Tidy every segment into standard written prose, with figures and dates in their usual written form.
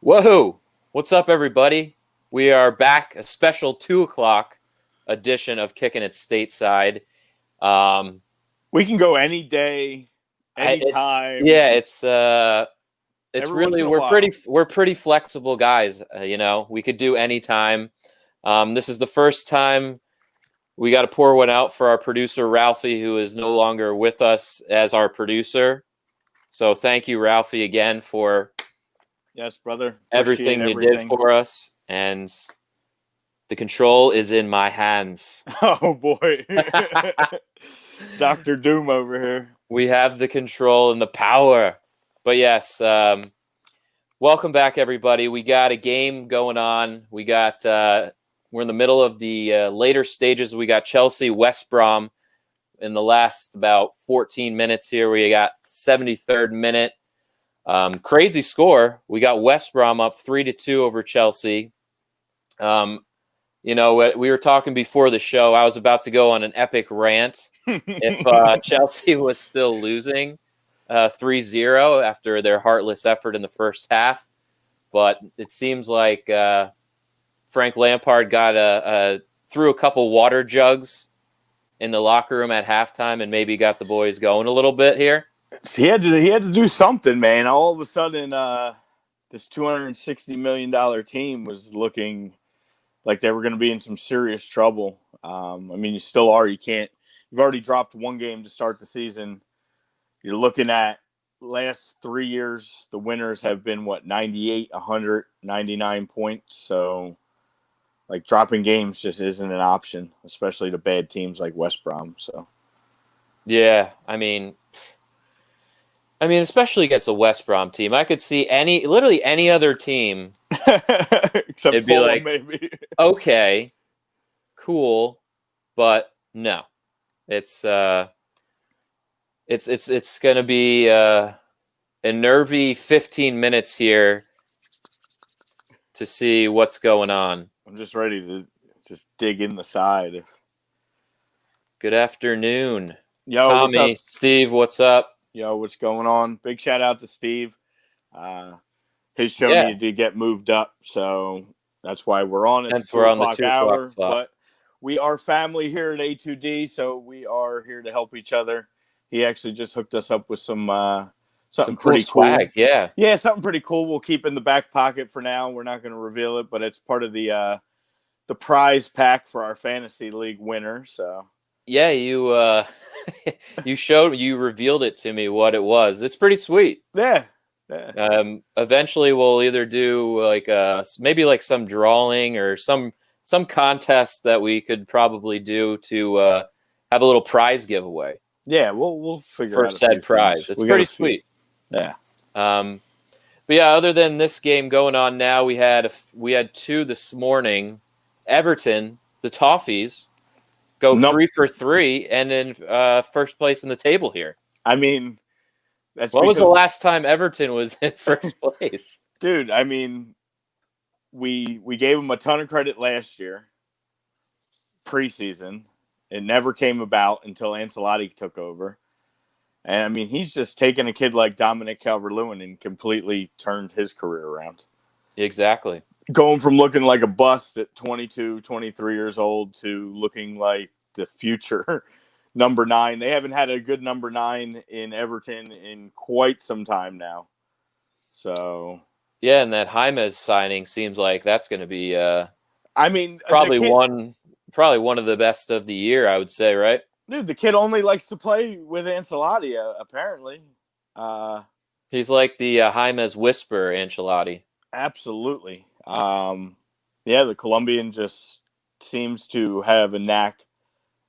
Whoa! What's up, everybody? We are back, a special 2 o'clock edition of Kickin at Stateside. We can go any day, anytime. It's Every once really in a we're while. pretty flexible guys. We could do any time. This is the first time we got to pour one out for our producer Ralphie, who is no longer with us as our producer. So thank you, Ralphie, again for Yes, brother. everything you did for us, and the control is in my hands. Oh, boy. Dr. Doom over here. We have the control and the power. But yes, welcome back, everybody. We got a game going on. We're in the middle of the later stages. We got Chelsea, West Brom in the last about 14 minutes here. We got 73rd minute. Crazy score. We got West Brom up 3-2 over Chelsea. We were talking before the show. I was about to go on an epic rant if Chelsea was still losing 3-0 after their heartless effort in the first half. But it seems like Frank Lampard threw a couple water jugs in the locker room at halftime and maybe got the boys going a little bit here. So he had to do something, man. All of a sudden, this $260 million team was looking like they were going to be in some serious trouble. You still are. You've already dropped one game to start the season. You're looking at last 3 years, the winners have been 98, 100, 99 points. So like dropping games just isn't an option, especially to bad teams like West Brom. So yeah, especially against a West Brom team, I could see literally any other team except it'd be Fulham, like, maybe. Okay, cool, but no, it's going to be a nervy 15 minutes here to see what's going on. I'm just ready to just dig in the side. Good afternoon. Yo, Tommy, what's up? Steve, what's up? Yo, what's going on? Big shout out to Steve. His show needed to get moved up, so that's why we're on it. Hence we're on the 2 o'clock slot. But we are family here at A2D, so we are here to help each other. He actually just hooked us up with some pretty cool swag. Yeah, something pretty cool. We'll keep in the back pocket for now. We're not going to reveal it, but it's part of the prize pack for our fantasy league winner. So yeah, you you revealed it to me what it was. It's pretty sweet. Yeah. Eventually we'll either do maybe like some drawing or some contest that we could probably do to have a little prize giveaway. Yeah, we'll figure for out said prize. It's pretty sweet. Yeah. But yeah, other than this game going on now, we had two this morning. Everton, the Toffees, go 3 for 3 and in first place in the table here. When was the last time Everton was in first place? Dude, we gave them a ton of credit last year, preseason. It never came about until Ancelotti took over. And, he's just taken a kid like Dominic Calvert-Lewin and completely turned his career around. Exactly. Going from looking like a bust at 22, 23 years old to looking like the future number 9. They haven't had a good number 9 in Everton in quite some time now. So yeah, and that James signing seems like that's going to be probably one of the best of the year, I would say, right? Dude, the kid only likes to play with Ancelotti, apparently. He's like the James whisper, Ancelotti. Absolutely. The Colombian just seems to have a knack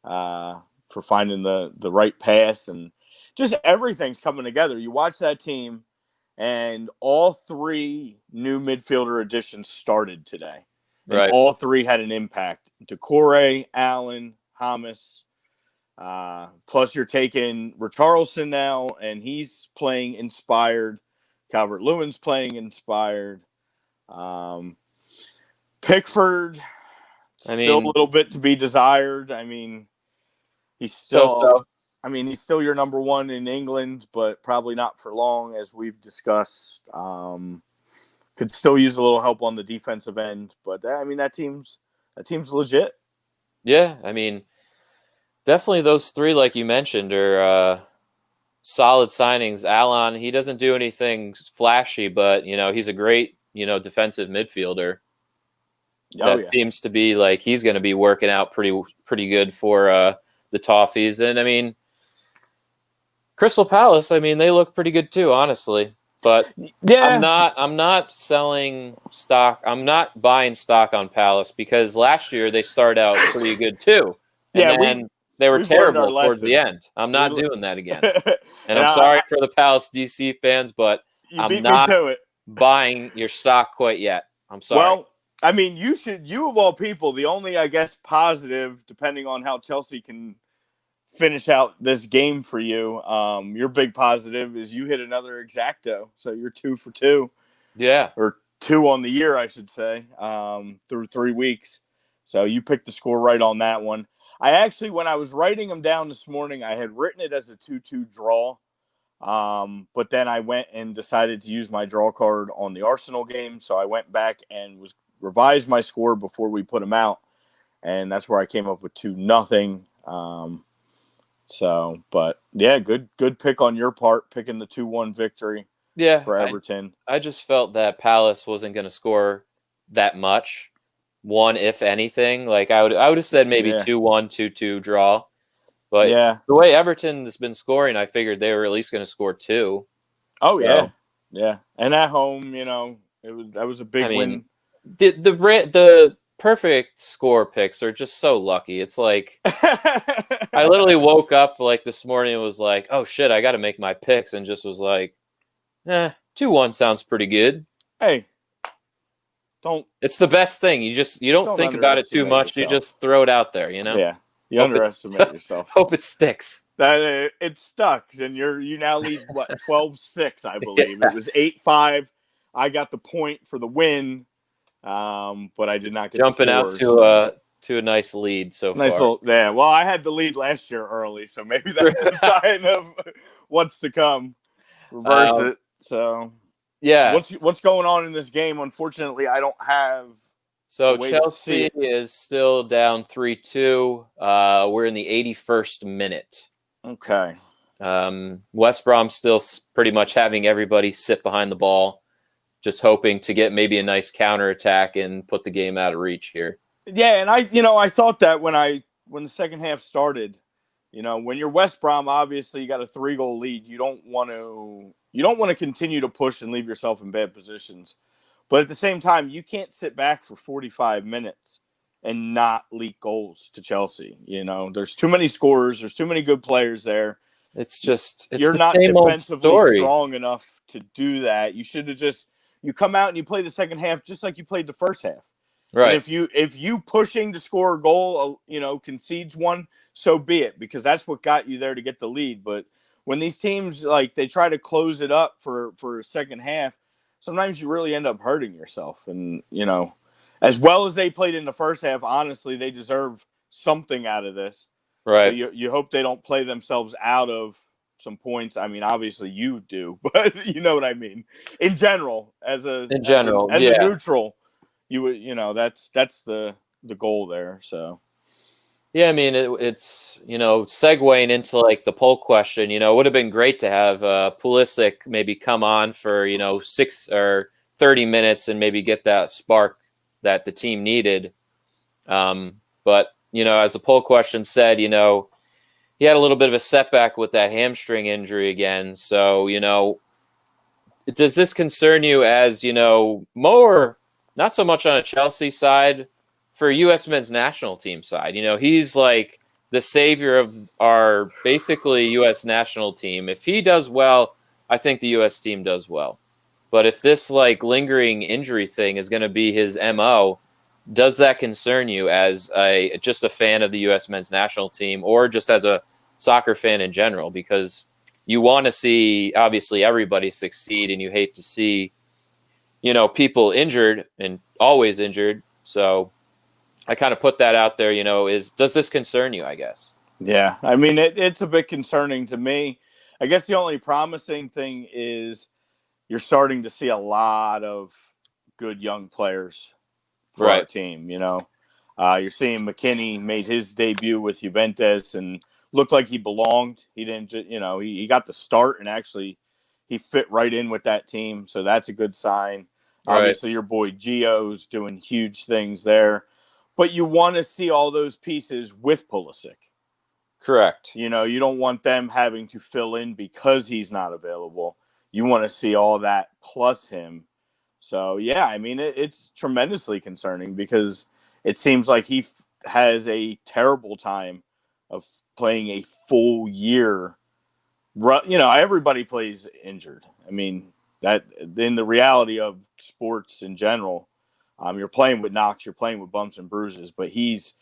for finding the right pass, and just everything's coming together. You watch that team, and all 3 new midfielder additions started today. And right. All 3 had an impact. Decore, Allen, James. Plus you're taking Richarlison now, and he's playing inspired. Calvert-Lewin's playing inspired. Pickford, still a little bit to be desired. He's still he's still your number 1 in England, but probably not for long, as we've discussed. Could still use a little help on the defensive end, but I mean that team's legit. Yeah, I mean, definitely those three, like you mentioned, are solid signings. Alon, he doesn't do anything flashy, but he's a great defensive midfielder. Oh, That seems to be like he's going to be working out pretty good for the Toffees. And I mean, Crystal Palace, I mean, they look pretty good too, honestly. But yeah, I'm not selling stock. I'm not buying stock on Palace because last year they started out pretty good too, and yeah. then they were We've learned our terrible towards the lesson. end. I'm not doing that again. And And I'm sorry for the Palace DC fans, but you I'm beat me not to it. buying your stock quite yet. I'm sorry. Well, I mean, you of all people, the only, I guess, positive, depending on how Chelsea can finish out this game for you, your big positive is you hit another exacto. So you're 2 for 2. Yeah. Or 2 on the year, I should say, through 3 weeks. So you picked the score right on that one. I actually, when I was writing them down this morning, I had written it as a 2-2 draw. But then I went and decided to use my draw card on the Arsenal game. So I went back and revised my score before we put them out. And that's where I came up with 2-0. But yeah, good pick on your part, picking the 2-1 victory for Everton. I just felt that Palace wasn't going to score that much. One, if anything, like I would have said maybe 2-1, 2-2 draw. But the way Everton has been scoring, I figured they were at least going to score 2. Oh, so. Yeah. And at home, that was a big win. The perfect score picks are just so lucky. It's like I literally woke up like this morning and was like, oh shit, I got to make my picks, and just was like, 2-1 sounds pretty good. Hey, it's the best thing. You don't think about it too much. Yourself. You just throw it out there, Yeah, you underestimate yourself. Hope it sticks. That it stuck, and you now lead 12-6, I believe. Yeah. It was 8-5. I got the point for the win, but I did not get jumping out to a nice lead so far. Yeah, well, I had the lead last year early, so maybe that's a sign of what's to come. Reverse it. So yeah, what's going on in this game? Unfortunately, I don't have. So Chelsea is still down 3-2. We're in the 81st minute. Okay. West Brom still pretty much having everybody sit behind the ball, just hoping to get maybe a nice counterattack and put the game out of reach here. Yeah, and I thought that when the second half started, when you're West Brom, obviously you got a 3-goal lead. You don't want to continue to push and leave yourself in bad positions. But at the same time, you can't sit back for 45 minutes and not leak goals to Chelsea. There's too many scorers. There's too many good players there. You're not defensively strong enough to do that. You should have you come out and you play the second half just like you played the first half. Right. And if you pushing to score a goal, concedes one, so be it, because that's what got you there to get the lead. But when these teams they try to close it up for a second half, sometimes you really end up hurting yourself. And, as well as they played in the first half, honestly, they deserve something out of this. Right. So you hope they don't play themselves out of some points. I mean, obviously you do, but you know what I mean. In general, as a neutral, that's the goal there. So. Yeah, I mean, it's, segueing into the poll question, it would have been great to have Pulisic maybe come on for, 6 or 30 minutes and maybe get that spark that the team needed. But, as the poll question said, he had a little bit of a setback with that hamstring injury again. So, does this concern you as, more, not so much on a Chelsea side, for U.S. men's national team side? He's like the savior of our basically U.S. national team. If he does well, I think the U.S. team does well. But if this lingering injury thing is going to be his MO, does that concern you as just a fan of the U.S. men's national team, or just as a soccer fan in general? Because you want to see, obviously, everybody succeed, and you hate to see, people injured and always injured. So I kind of put that out there, does this concern you, I guess? Yeah, I mean, it's a bit concerning to me. I guess the only promising thing is you're starting to see a lot of good young players for our team. You're seeing McKinney made his debut with Juventus and looked like he belonged. He didn't, he got the start and actually he fit right in with that team. So that's a good sign. Right. Obviously, your boy Gio's doing huge things there. But you want to see all those pieces with Pulisic. Correct. You don't want them having to fill in because he's not available. You want to see all that plus him. So, yeah, I mean, it's tremendously concerning because it seems like he has a terrible time of playing a full year. Everybody plays injured. I mean, that in the reality of sports in general, you're playing with knocks, you're playing with bumps and bruises, but he's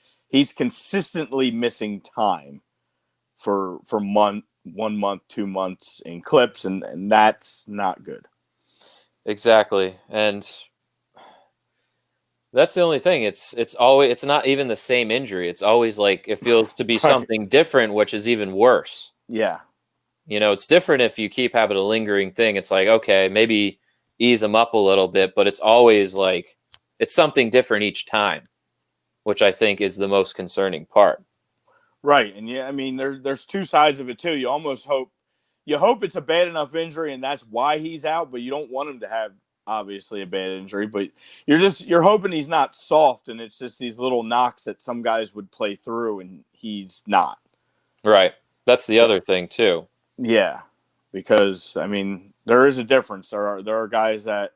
consistently missing time for 1 month, 2 months in clips, and that's not good. Exactly. And that's the only thing. It's not even the same injury. It's always like it feels to be Right. something different, which is even worse. Yeah. It's different if you keep having a lingering thing. It's like, okay, maybe ease them up a little bit, but it's always like it's something different each time, which I think is the most concerning part. Right. And yeah, I mean, there's two sides of it too. You almost hope it's a bad enough injury and that's why he's out, but you don't want him to have obviously a bad injury, but you're hoping he's not soft and it's just these little knocks that some guys would play through and he's not. Right. That's the other thing too. Yeah. Because I mean, there is a difference. There are guys that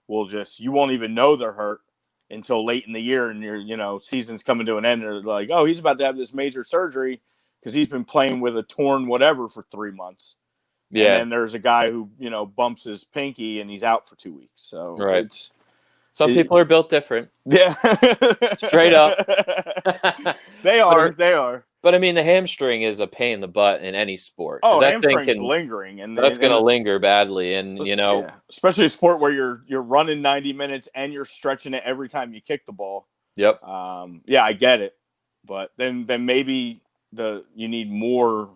you won't even know they're hurt until late in the year and your season's coming to an end. They're like, oh, he's about to have this major surgery because he's been playing with a torn whatever for 3 months. Yeah. And then there's a guy who, bumps his pinky and he's out for 2 weeks. So right. Some people are built different. Yeah. Straight up. They are. But I mean, the hamstring is a pain in the butt in any sport. Oh, that hamstring's thing lingering, and that's going to linger badly. And yeah. Especially a sport where you're running 90 minutes and you're stretching it every time you kick the ball. Yep. Yeah, I get it, but then maybe you need more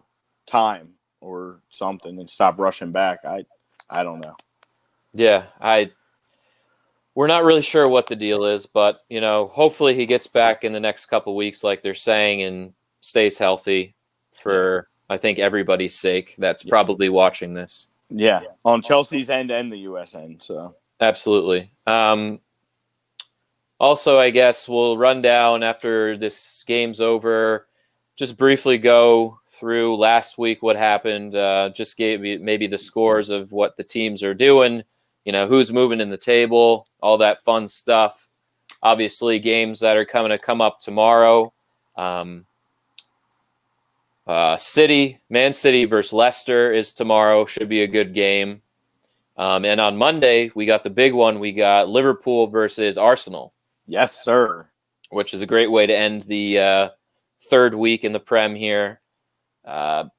time or something and stop rushing back. I don't know. Yeah, we're not really sure what the deal is, but hopefully he gets back in the next couple weeks, like they're saying, and stays healthy for I think everybody's sake. That's probably watching this. Yeah, on Chelsea's end and the US end. So absolutely. Also, I guess we'll run down after this game's over. Just briefly go through last week what happened. Just gave maybe the scores of what the teams are doing. Who's moving in the table, all that fun stuff. Obviously, games that are coming to come up tomorrow. Man City versus Leicester is tomorrow. Should be a good game. And on Monday, we got the big one. We got Liverpool versus Arsenal. Yes, sir. Which is a great way to end the third week in the Prem here. The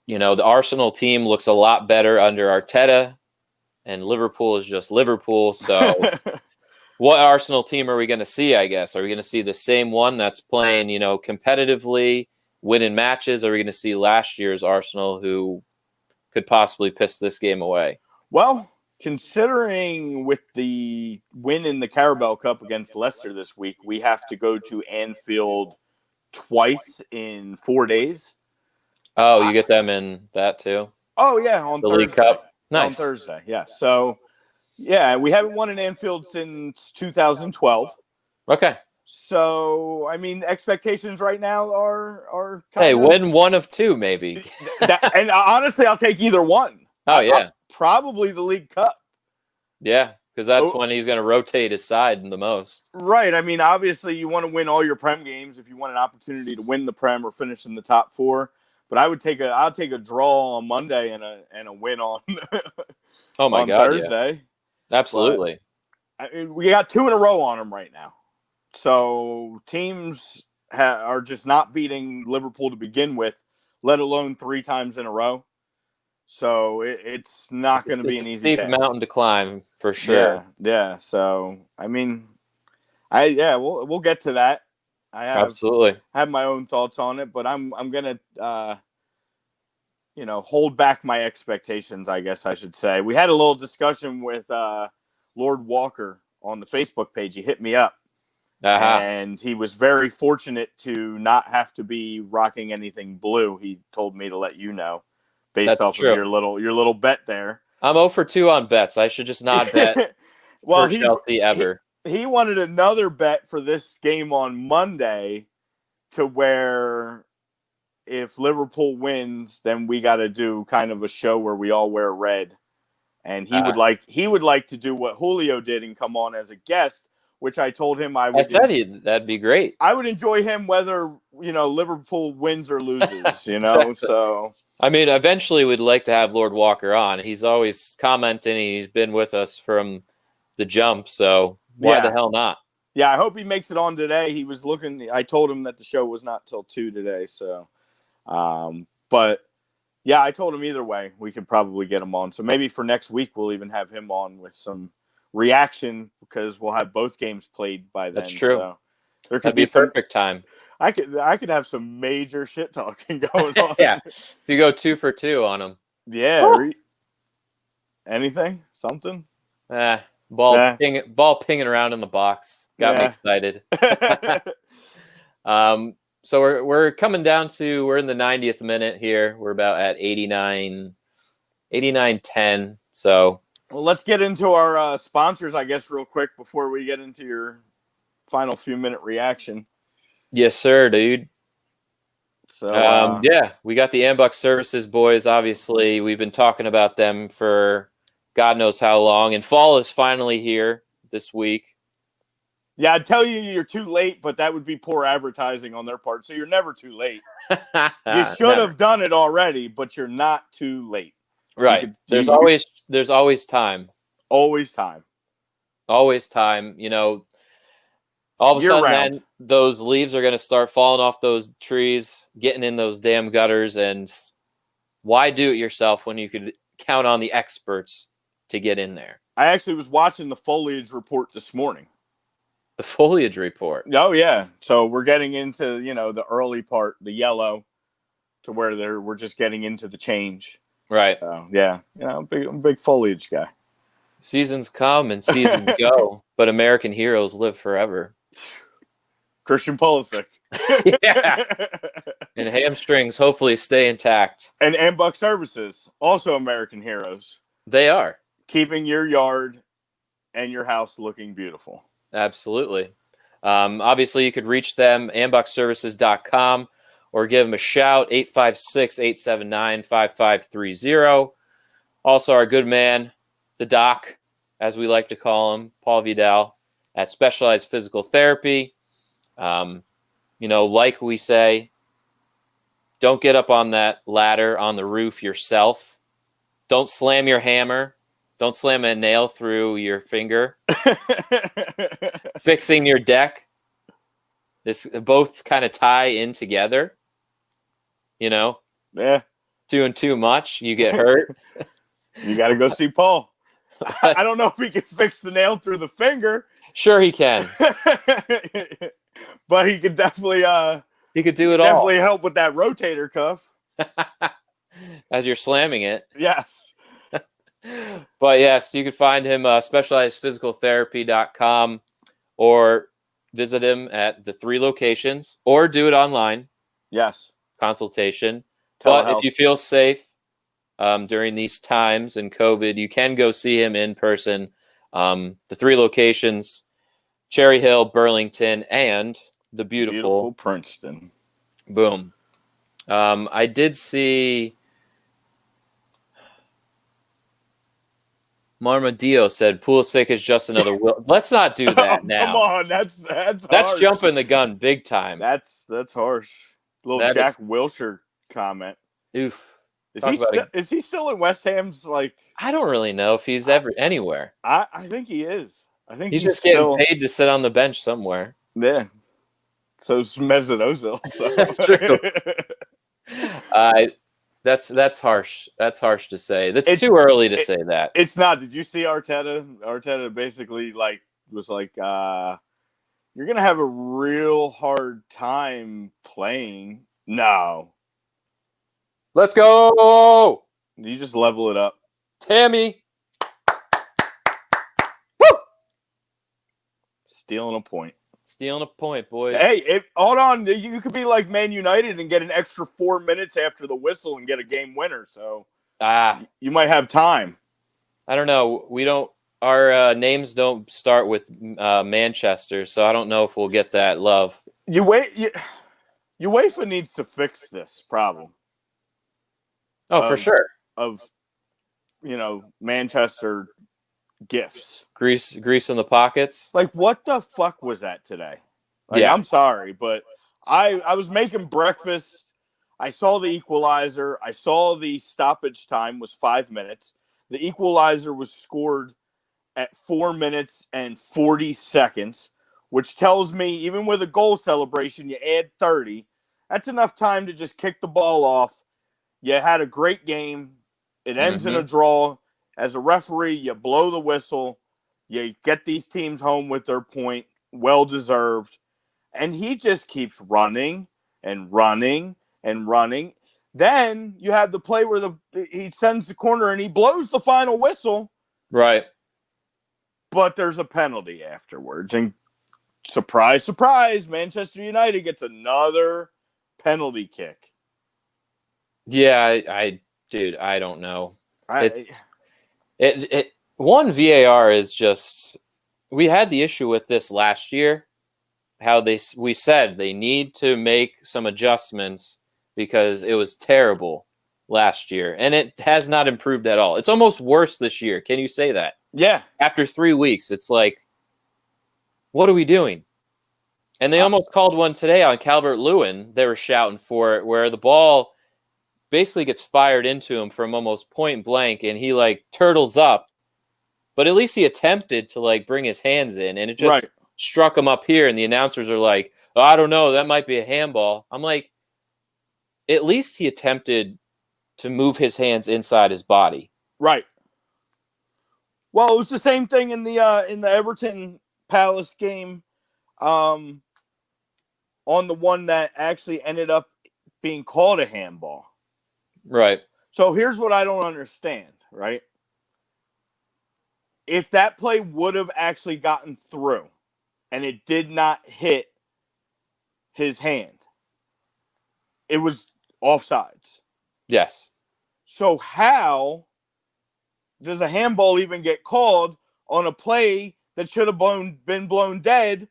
Arsenal team looks a lot better under Arteta, and Liverpool is just Liverpool. So what Arsenal team are we going to see, I guess? Are we going to see the same one that's playing, competitively, winning matches? Or are we going to see last year's Arsenal who could possibly piss this game away? Well, considering with the win in the Carabao Cup against Leicester this week, we have to go to Anfield twice in 4 days. Oh, you get them in that too? Oh, yeah, on the Thursday. League Cup. Nice. On Thursday, yeah. So, yeah, we haven't won in Anfield since 2012. Okay. So, I mean, expectations right now are kind of... win one of two, maybe. And honestly, I'll take either one. Oh, yeah. Probably the League Cup. Yeah, because that's when he's going to rotate his side the most. Right. I mean, obviously, you want to win all your Prem games if you want an opportunity to win the Prem or finish in the top four. But I'll take a draw on Monday and a win on Thursday. Yeah. Absolutely. But, we got 2 in a row on them right now. So teams are just not beating Liverpool to begin with, let alone 3 times in a row. So it's not going to be an easy steep mountain to climb for sure. Yeah. So I mean, we'll get to that. Absolutely have my own thoughts on it, but I'm gonna hold back my expectations, I guess I should say. We had a little discussion with Lord Walker on the Facebook page. He hit me up. Uh-huh. And he was very fortunate to not have to be rocking anything blue. He told me to let you know, based That's off true. of your little bet there. I'm 0 for 2 on bets. I should just not bet for Chelsea ever. He wanted another bet for this game on Monday, to where if Liverpool wins, then we got to do kind of a show where we all wear red. And he would like to do what Julio did and come on as a guest, which I told him I would. That'd be great. I would enjoy him whether, Liverpool wins or loses, Exactly. So I mean, eventually we'd like to have Lord Walker on. He's always commenting. He's been with us from the jump, so why the hell not? Yeah, I hope he makes it on today. He was looking. I told him that the show was not till 2 today, so. But yeah, I told him either way we could probably get him on. So maybe for next week we'll even have him on with some reaction, because we'll have both games played by then. That's true. So there could That'd be perfect time. I could have some major shit talking going on. Yeah, if you go 2 for 2 on him. Yeah. Anything? Something? Ball pinging around in the box. Got me excited. So we're coming down to, we're in the 90th minute here. We're about at 89-10. So well, let's get into our sponsors, I guess, real quick before we get into your final few minute reaction. Yes, sir, dude. So we got the Ambuck Services boys. Obviously, we've been talking about them for God knows how long, and fall is finally here this week. Yeah, I'd tell you you're too late, but that would be poor advertising on their part. So you're never too late. You should have done it already, but you're not too late. Right. There's always time. Always time. Always time. All of a sudden, then those leaves are going to start falling off those trees, getting in those damn gutters. And why do it yourself when you could count on the experts to get in there? I actually was watching the foliage report this morning. The foliage report. Oh, yeah. So we're getting into, the early part, the yellow, to where we're just getting into the change. Right. So, yeah. I'm a big foliage guy. Seasons come and seasons go, but American heroes live forever. Christian Pulisic. Yeah. And hamstrings hopefully stay intact. And Ambuck Services, also American heroes. They are. Keeping your yard and your house looking beautiful. Absolutely. Obviously, you could reach them, ambuckservices.com, or give them a shout, 856-879-5530. Also, our good man, the doc, as we like to call him, Paul Vidal, at Specialized Physical Therapy. Like we say, don't get up on that ladder on the roof yourself. Don't slam your hammer. Don't slam a nail through your finger. Fixing your deck. This both kind of tie in together. Yeah. Doing too much, you get hurt. You got to go see Paul. I don't know if he can fix the nail through the finger. Sure, he can. But he could definitely. He could do it all. Definitely help with that rotator cuff. As you're slamming it. Yes. But yes, you can find him specializedphysicaltherapy.com, or visit him at the 3 locations, or do it online. Yes. Consultation. Telehealth. But if you feel safe during these times in COVID, you can go see him in person. The 3 locations, Cherry Hill, Burlington, and the beautiful Princeton. Boom. I did see Marmadillo said Pulisic is just another Let's not do that now. Come on, that's harsh. Jumping the gun big time. That's harsh. Little Jack Wilshere comment. Oof. Is he still in West Ham's I don't really know if he's ever anywhere. I think he is. I think he's just getting paid to sit on the bench somewhere. Yeah. So's Mesut Ozil. So. True. That's harsh. That's harsh to say. It's too early to say that. It's not. Did you see Arteta? Arteta basically was like, you're gonna have a real hard time playing. No. Let's go. You just level it up. Tammy. Woo! Stealing a point. Stealing a point, boys. Hey, hold on. You could be like Man United and get an extra 4 minutes after the whistle and get a game winner. So you might have time. I don't know. We don't. Our names don't start with Manchester, so I don't know if we'll get that love. UEFA needs to fix this problem. Oh, for sure. Of Manchester gifts. Grease in the pockets. Like, what the fuck was that today? Like, I'm sorry, but I was making breakfast. I saw the equalizer. I saw the stoppage time was 5 minutes. The equalizer was scored at 4 minutes and 40 seconds, which tells me even with a goal celebration, you add 30. That's enough time to just kick the ball off. You had a great game. It ends in a draw. As a referee, you blow the whistle. You get these teams home with their point. Well-deserved. And he just keeps running and running and running. Then you have the play where he sends the corner and he blows the final whistle. Right. But there's a penalty afterwards. And surprise, surprise, Manchester United gets another penalty kick. Yeah, dude, I don't know. One VAR is just, we had the issue with this last year, how we said they need to make some adjustments because it was terrible last year, and it has not improved at all. It's almost worse this year. Can you say that? Yeah. After 3 weeks, it's like, what are we doing? And they almost called one today on Calvert-Lewin. They were shouting for it, where the ball basically gets fired into him from almost point blank, and he like turtles up. But at least he attempted to like bring his hands in, and it just struck him up here. And the announcers are like, oh, I don't know, that might be a handball. I'm like, at least he attempted to move his hands inside his body. Right. Well, it was the same thing in the Everton Palace game, on the one that actually ended up being called a handball. Right. So here's what I don't understand, right? If that play would have actually gotten through and it did not hit his hand, it was offsides. Yes. So how does a handball even get called on a play that should have been blown dead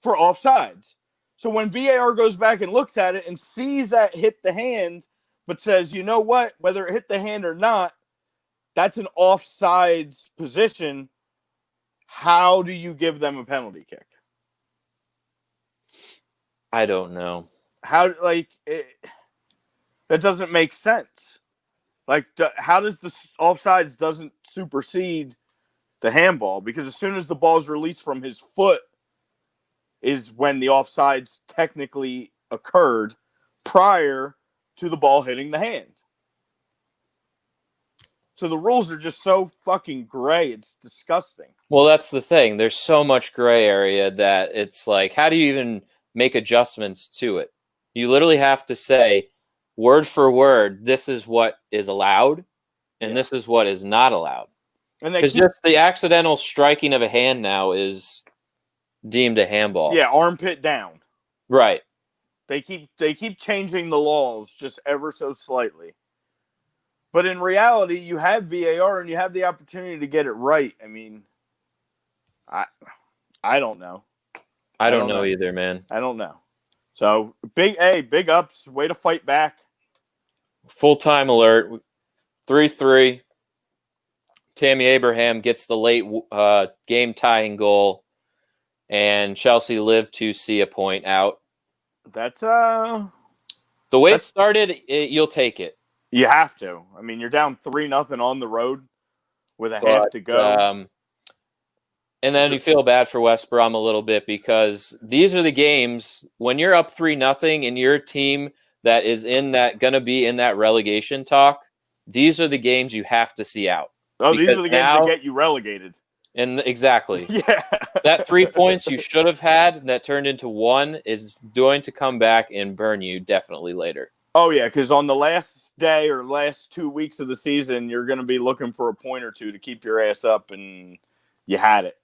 for offsides? So when VAR goes back and looks at it and sees that hit the hand, but says, you know what, whether it hit the hand or not, that's an offsides position. How do you give them a penalty kick? I don't know. That doesn't make sense. Like, how does the offsides doesn't supersede the handball? Because as soon as the ball is released from his foot is when the offsides technically occurred prior to the ball hitting the hand. So the rules are just so fucking gray. It's disgusting. Well, that's the thing. There's so much gray area that it's like, how do you even make adjustments to it? You literally have to say, word for word, this is what is allowed, and this is what is not allowed. Because just the accidental striking of a hand now is deemed a handball. Yeah, armpit down. Right. They keep changing the laws just ever so slightly. But in reality, you have VAR and you have the opportunity to get it right. I mean, I don't know. I don't know either, man. I don't know. So big ups, way to fight back. Full-time alert. 3-3. Tammy Abraham gets the late game-tying goal, and Chelsea live to see a point out. That's the way it started. You'll take it. You have to. I mean, you're down 3-0 on the road with a half to go. And then you feel bad for West Brom a little bit because these are the games when you're up 3-0 and you're a team that is gonna be in that relegation talk. These are the games you have to see out. Oh, these are the games that get you relegated. And exactly. Yeah. That 3 points you should have had that turned into 1 is going to come back and burn you definitely later. Oh, yeah, because on the last day or last 2 weeks of the season, you're going to be looking for a point or two to keep your ass up, and you had it.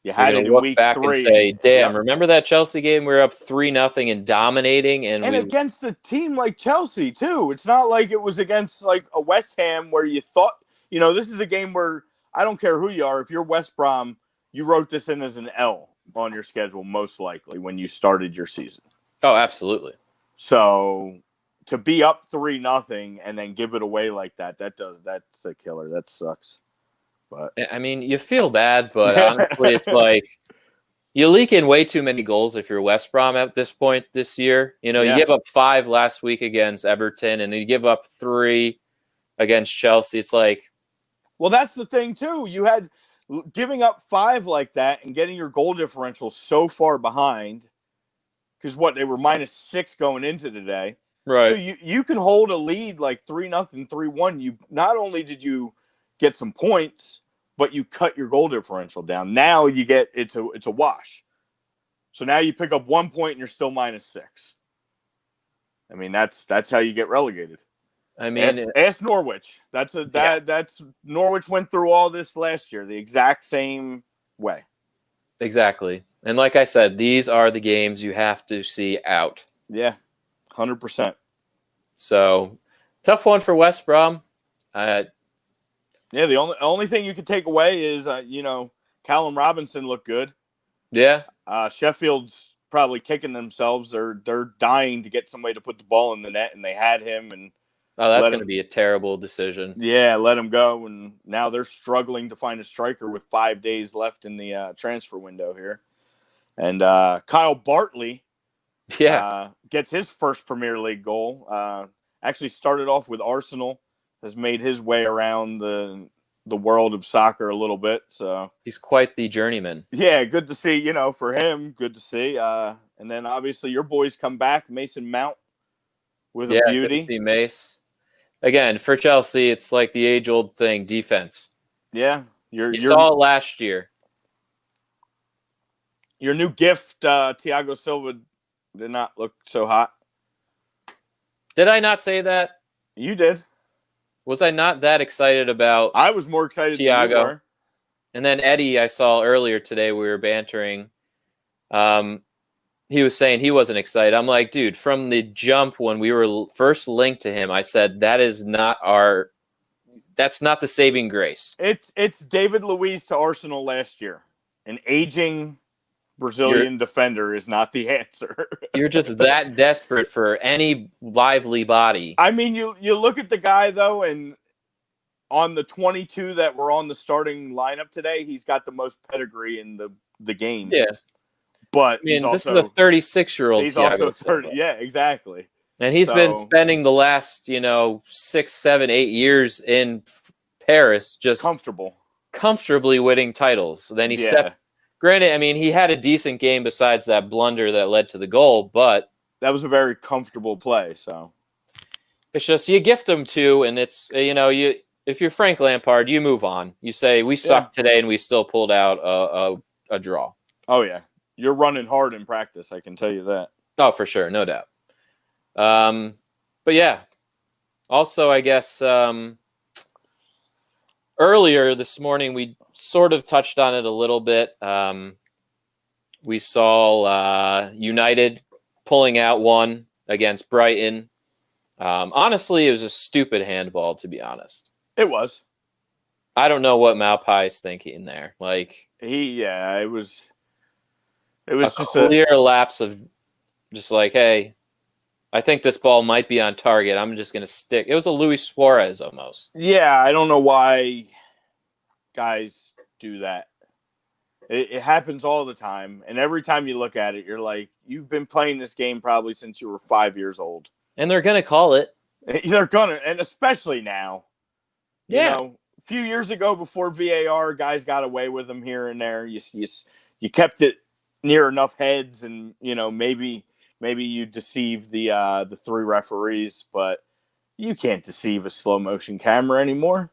You You're had going it to in look week back 3. and say, damn, Yep. remember that Chelsea game? We were up 3-0 and dominating. And we against a team like Chelsea, too. It's not like it was against like a West Ham where you thought, this is a game where I don't care who you are. If you're West Brom, you wrote this in as an L on your schedule, most likely, when you started your season. Oh, absolutely. So to be up 3-0 and then give it away like that's a killer. That sucks. But I mean, you feel bad, but honestly, it's like you leak in way too many goals if you're West Brom at this point this year. You give up 5 last week against Everton, and then you give up 3 against Chelsea. It's like, well, that's the thing too. You had giving up 5 like that and getting your goal differential so far behind. Because they were -6 going into today. right. So you can hold a lead like 3-0, 3-1. You not only did you get some points, but you cut your goal differential down. Now you get it's a wash. So now you pick up 1 point and you're still -6. I mean, that's how you get relegated. I mean, ask Norwich. That's Norwich went through all this last year the exact same way. Exactly. And like I said, these are the games you have to see out. Yeah, 100%. So, tough one for West Brom. Yeah, the only thing you could take away is, Callum Robinson looked good. Yeah. Sheffield's probably kicking themselves. They're dying to get somebody to put the ball in the net, and they had him. And that's going to be a terrible decision. Yeah, let him go. And now they're struggling to find a striker with 5 days left in the transfer window here. And Kyle Bartley gets his first Premier League goal. Actually started off with Arsenal, has made his way around the world of soccer a little bit. So he's quite the journeyman. Yeah, good to see, for him, good to see. And then obviously your boys come back, Mason Mount with a beauty. Good to see Mace. Again, for Chelsea, it's like the age-old thing, defense. Yeah. You saw it last year. Your new gift, Thiago Silva, did not look so hot. Did I not say that? You did. Was I not that excited about I was more excited Thiago than you were. And then Eddie, I saw earlier today, we were bantering. He was saying he wasn't excited. I'm like, dude, from the jump when we were first linked to him, I said, that's not the saving grace. It's David Luiz to Arsenal last year. An aging Brazilian defender is not the answer. You're just that desperate for any lively body. I mean, you look at the guy, though, and on the 22 that were on the starting lineup today, he's got the most pedigree in the game. Yeah. But I mean, this is a 36-year-old. He's also 30. Yeah, exactly. And he's been spending the last, 6, 7, 8 years in Paris just comfortably winning titles. Then he stepped. Granted, I mean, he had a decent game besides that blunder that led to the goal, but that was a very comfortable play. So it's just you gift him two, and it's if you're Frank Lampard, you move on. You say we sucked today, and we still pulled out a draw. Oh yeah, you're running hard in practice. I can tell you that. Oh, for sure, no doubt. But yeah, also I guess earlier this morning we sort of touched on it a little bit. We saw United pulling out one against Brighton. Honestly, it was a stupid handball, to be honest. It was. I don't know what Maupai's thinking there. Like it was just a clear lapse of just like, hey, I think this ball might be on target. I'm just going to stick. It was a Luis Suarez almost. Yeah, I don't know why guys do that. It happens all the time. And every time you look at it, you're like, you've been playing this game probably since you were 5 years old. And they're going to call it. They're going to, and especially now. Yeah. A few years ago before VAR, guys got away with them here and there. You kept it near enough heads and, maybe you deceive the 3 referees, but you can't deceive a slow motion camera anymore.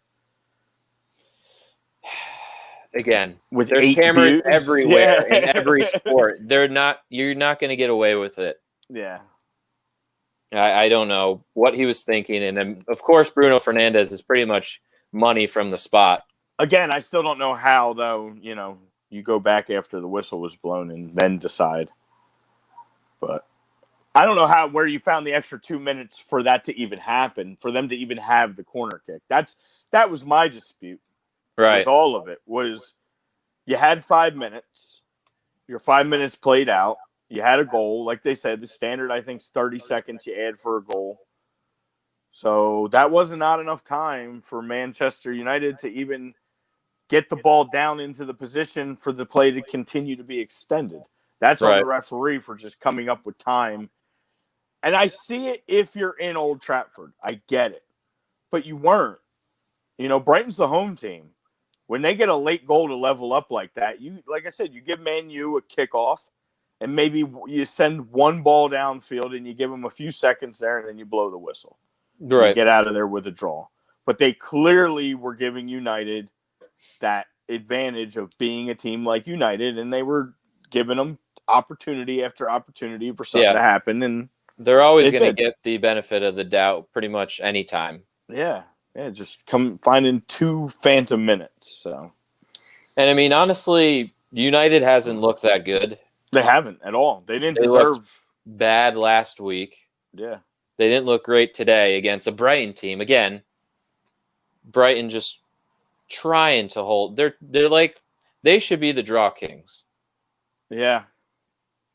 Again, with there's cameras views. Everywhere in every sport. You're not going to get away with it. Yeah. I don't know what he was thinking. And then, of course, Bruno Fernandes is pretty much money from the spot. Again, I still don't know how, though, you go back after the whistle was blown and then decide. But I don't know where you found the extra 2 minutes for that to even happen, for them to even have the corner kick. That was my dispute with all of it, was you had 5 minutes. Your 5 minutes played out. You had a goal. Like they said, the standard, I think, is 30 seconds you add for a goal. So that was not enough time for Manchester United to even get the ball down into the position for the play to continue to be extended. That's on the referee for just coming up with time. And I see it if you're in Old Trafford. I get it. But you weren't. You know, Brighton's the home team. When they get a late goal to level up like that, like I said, you give Man U a kickoff, and maybe you send one ball downfield and you give them a few seconds there, and then you blow the whistle. Right. You get out of there with a draw. But they clearly were giving United that advantage of being a team like United, and they were giving them opportunity after opportunity for something to happen. And they're always going to get the benefit of the doubt pretty much anytime. Yeah. Yeah, just finding 2 phantom minutes. So, and I mean, honestly, United hasn't looked that good. They haven't at all. They deserve bad last week. Yeah, they didn't look great today against a Brighton team. Again, Brighton just trying to hold. They're like they should be the draw kings. Yeah,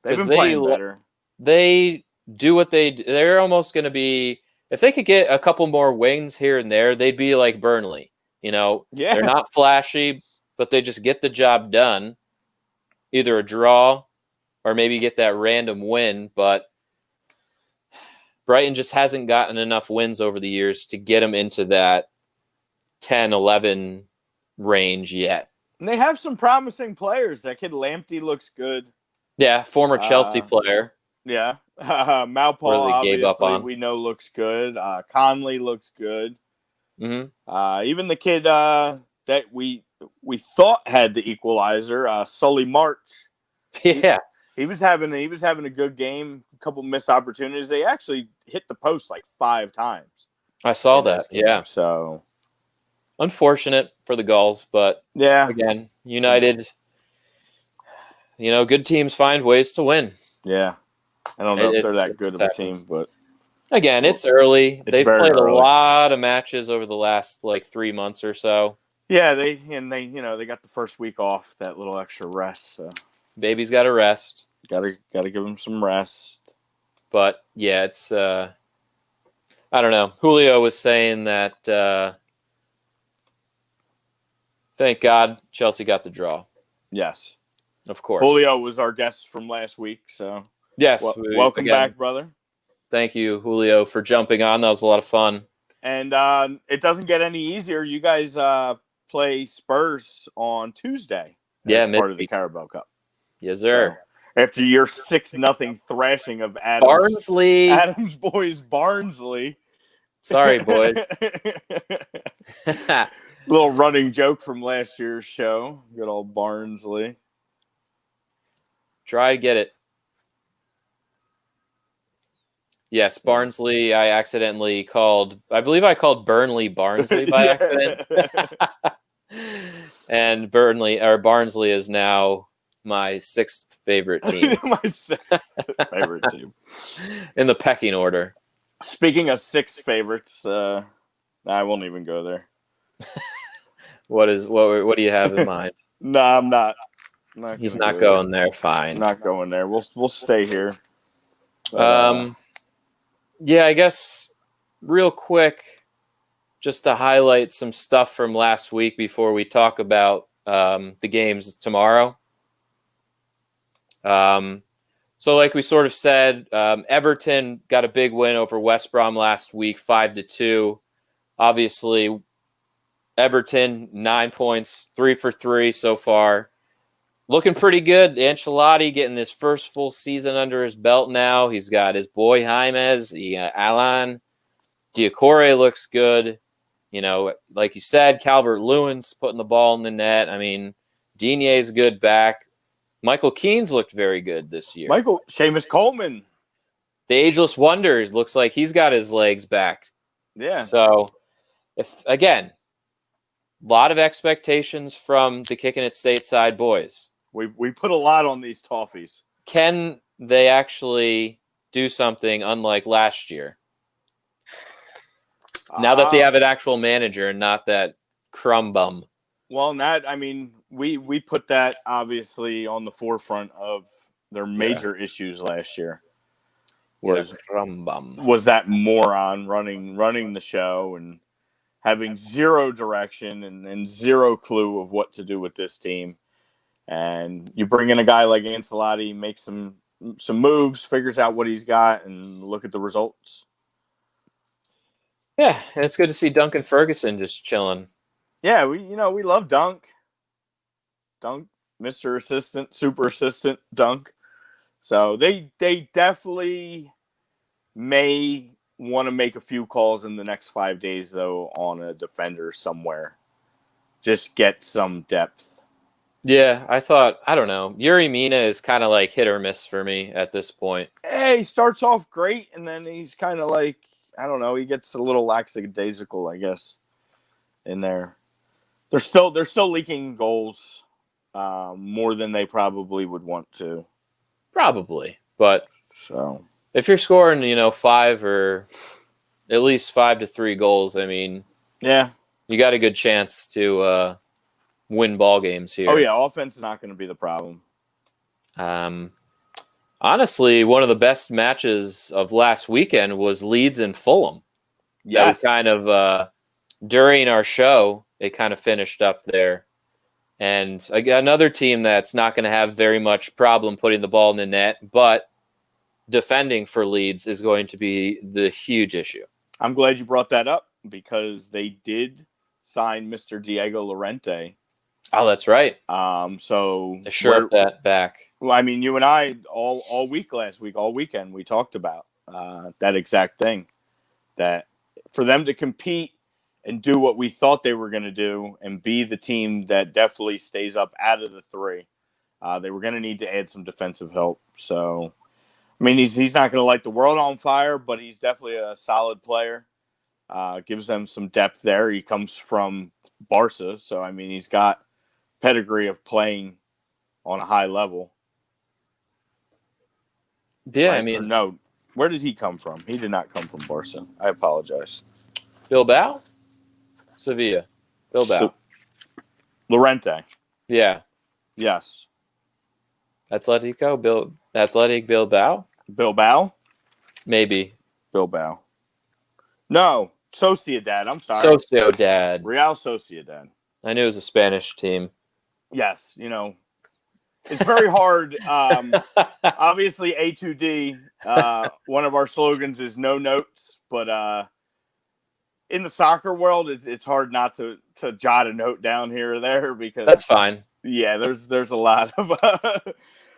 they've been playing better. They do what they do. They're almost going to be. If they could get a couple more wins here and there, they'd be like Burnley. You know, They're not flashy, but they just get the job done. Either a draw or maybe get that random win. But Brighton just hasn't gotten enough wins over the years to get them into that 10, 11 range yet. And they have some promising players. That kid Lamptey looks good. Yeah, former Chelsea player. Yeah. Maupay, obviously, we know looks good. Conley looks good. Mm-hmm. Even the kid that we thought had the equalizer, Sully March. Yeah. He was having a good game, a couple missed opportunities. They actually hit the post like 5 times. I saw that. Yeah. So unfortunate for the Gulls, but again, United, good teams find ways to win. Yeah. I don't know if they're that good of a team, but again, it's early. They've played a lot of matches over the last 3 months or so. Yeah, they got the first week off, that little extra rest. So baby's got to rest. Got to give him some rest. But yeah, it's I don't know. Julio was saying that thank God Chelsea got the draw. Yes, of course. Julio was our guest from last week, so. Yes. Welcome back, brother. Thank you, Julio, for jumping on. That was a lot of fun. And it doesn't get any easier. You guys play Spurs on Tuesday. As part of the Carabao Cup. Yes, sir. So, after your 6-0 thrashing of Adams boys, Barnsley. Sorry, boys. Little running joke from last year's show. Good old Barnsley. Try to get it. Yes, Barnsley, I believe I called Burnley Barnsley by accident. And Barnsley is now my 6th favorite team. My 6th favorite team. In the pecking order. Speaking of 6 favorites, I won't even go there. What do you have in mind? No, I'm not. He's not going there. Fine. Not going there. We'll stay here. Yeah, I guess real quick, just to highlight some stuff from last week before we talk about the games tomorrow. So like we sort of said, Everton got a big win over West Brom last week, 5-2. Obviously, Everton, 9 points, 3 for 3 so far. Looking pretty good. Ancelotti getting his first full season under his belt now. He's got his boy James, Alan. Diacore looks good. Like you said, Calvert-Lewin's putting the ball in the net. I mean, Digne's good back. Michael Keane's looked very good this year. Seamus Coleman. The ageless wonders looks like he's got his legs back. Yeah. So, if again, lot of expectations from the Kickin' It Stateside boys. We put a lot on these toffees. Can they actually do something unlike last year? Now that they have an actual manager and not that crumb bum. Well, we put that obviously on the forefront of their major issues last year. Was that moron running the show and having zero direction and zero clue of what to do with this team. And you bring in a guy like Ancelotti, makes some moves, figures out what he's got, and look at the results. Yeah, and it's good to see Duncan Ferguson just chilling. Yeah, we love Dunk. Dunk, Mr. Assistant, Super Assistant, Dunk. So they definitely may want to make a few calls in the next 5 days, though, on a defender somewhere. Just get some depth. Yeah, I don't know. Yuri Mina is kind of like hit or miss for me at this point. Hey, he starts off great, and then he's kind of like, I don't know, he gets a little lackadaisical, I guess, in there. They're still leaking goals more than they probably would want to. Probably, but so if you're scoring, 5 or at least 5 to 3 goals, I mean, yeah, you got a good chance to win ball games here. Oh yeah, offense is not going to be the problem. Honestly, one of the best matches of last weekend was Leeds and Fulham. Yes, that kind of during our show, it kind of finished up there. And another team that's not going to have very much problem putting the ball in the net, but defending for Leeds is going to be the huge issue. I'm glad you brought that up because they did sign Mr. Diego Llorente. Oh, that's right. So they sure up that back. Well, I mean, you and I all week last week, all weekend, we talked about that exact thing. That for them to compete and do what we thought they were going to do and be the team that definitely stays up out of the 3, they were going to need to add some defensive help. So, I mean, he's not going to light the world on fire, but he's definitely a solid player. Gives them some depth there. He comes from Barca, so, I mean, he's got pedigree of playing on a high level. Yeah, right? I mean... No, where did he come from? He did not come from Barca. I apologize. Bilbao? Sevilla. Bilbao. Llorente. Yeah. Yes. Athletic Bilbao? Bilbao? Maybe. Bilbao. No, Sociedad. I'm sorry. Sociedad. Real Sociedad. I knew it was a Spanish team. Yes, it's very hard. Obviously, A2D, one of our slogans is no notes, but in the soccer world, it's hard not to jot a note down here or there because that's fine. Yeah, there's a lot of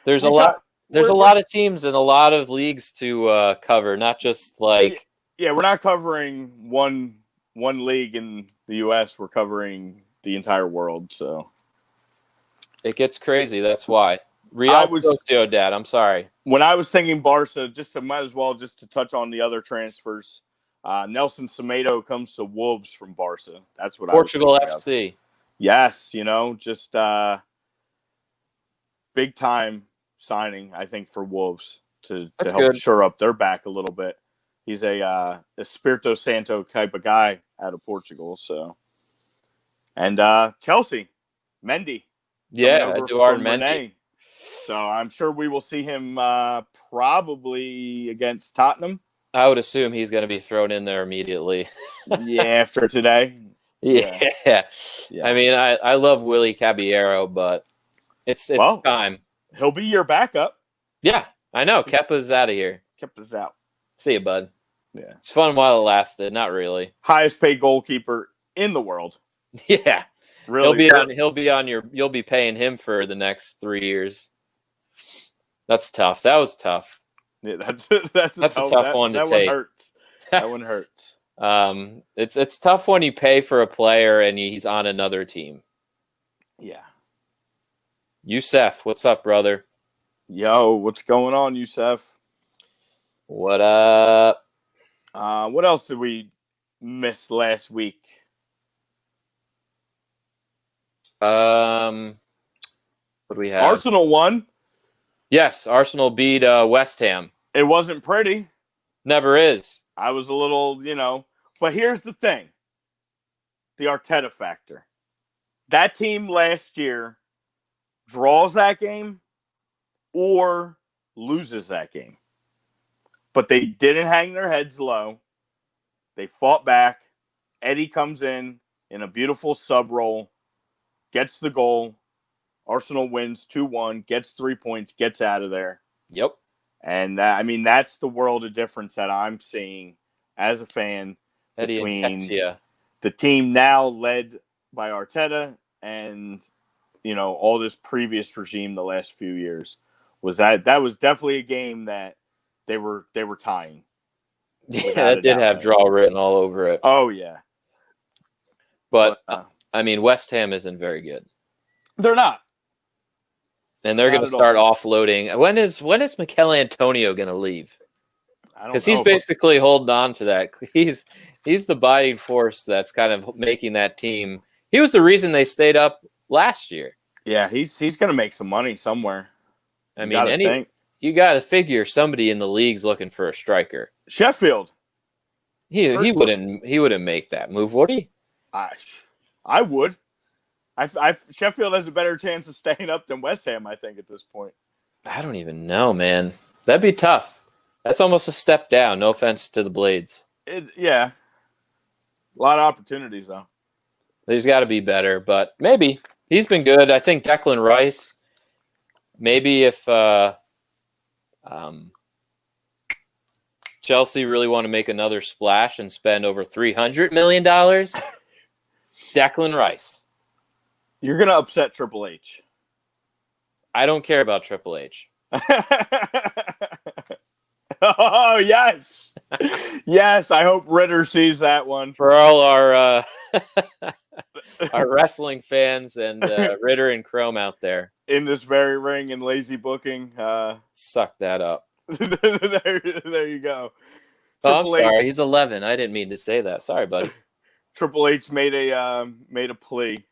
there's a lot of teams and a lot of leagues to cover, not just like we're not covering one league in the U.S. We're covering the entire world, so it gets crazy. That's why. Real Sociedad. I'm sorry. When I was thinking Barca, might as well just to touch on the other transfers. Nelson Semedo comes to Wolves from Barca. That's what Portugal FC. Yes, just big time signing, I think, for Wolves to help shore up their back a little bit. He's a Espirito Santo type of guy out of Portugal. So, and Chelsea, Mendy. Yeah, Eduard Mendy. So I'm sure we will see him probably against Tottenham. I would assume he's going to be thrown in there immediately. Yeah, after today. Yeah. I mean, I love Willy Caballero, but it's time. He'll be your backup. Yeah, I know. Kepa's out of here. Kepa's out. See you, bud. Yeah. It's fun while it lasted. Not really. Highest paid goalkeeper in the world. Yeah. Really? You'll be paying him for the next 3 years. That's tough. That was tough. Yeah, that's a tough one to take. That one hurts. It's tough when you pay for a player and he's on another team. Yeah. Youssef, what's up, brother? Yo, what's going on, Youssef? What up? What else did we miss last week? What do we have? Arsenal won. Yes, Arsenal beat West Ham. It wasn't pretty. Never is. I was a little, but here's the thing. The Arteta factor. That team last year draws that game or loses that game. But they didn't hang their heads low. They fought back. Eddie comes in a beautiful sub roll, gets the goal. Arsenal wins 2-1, gets 3 points, gets out of there. Yep. And that's the world of difference that I'm seeing as a fan Eddie between and the team now led by Arteta and all this previous regime the last few years. That was definitely a game that they were tying. Yeah, that did have draw written all over it. Oh yeah. But West Ham isn't very good. They're not. And they're going to start offloading. When is Mikel Antonio going to leave? Because he's basically holding on to that. He's the binding force that's kind of making that team. He was the reason they stayed up last year. Yeah, he's going to make some money somewhere. You got to figure somebody in the league's looking for a striker. Sheffield. He wouldn't make that move, would he? I would. Sheffield has a better chance of staying up than West Ham, I think, at this point. I don't even know, man. That'd be tough. That's almost a step down. No offense to the Blades. Yeah. A lot of opportunities, though. There's got to be better, but maybe. He's been good. I think Declan Rice, maybe if Chelsea really want to make another splash and spend over $300 million, Declan Rice. You're going to upset Triple H. I don't care about Triple H. Oh, yes. Yes, I hope Ritter sees that one. For all our our wrestling fans and Ritter and Chrome out there. In this very ring and lazy booking. Suck that up. there you go. Oh, I'm sorry. He's 11. I didn't mean to say that. Sorry, buddy. Triple H made a plea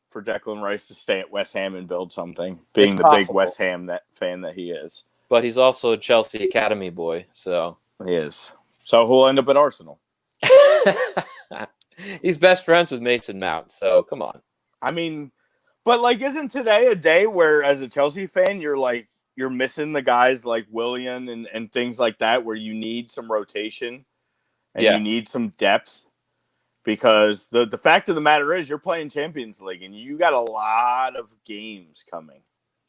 for Declan Rice to stay at West Ham and build something, being the big West Ham fan that he is. But he's also a Chelsea Academy boy, so he is. So he'll end up at Arsenal. He's best friends with Mason Mount, so come on. But isn't today a day where, as a Chelsea fan, you're missing the guys like Willian and things like that, where you need some rotation and you need some depth? Because the fact of the matter is you're playing Champions League and you got a lot of games coming.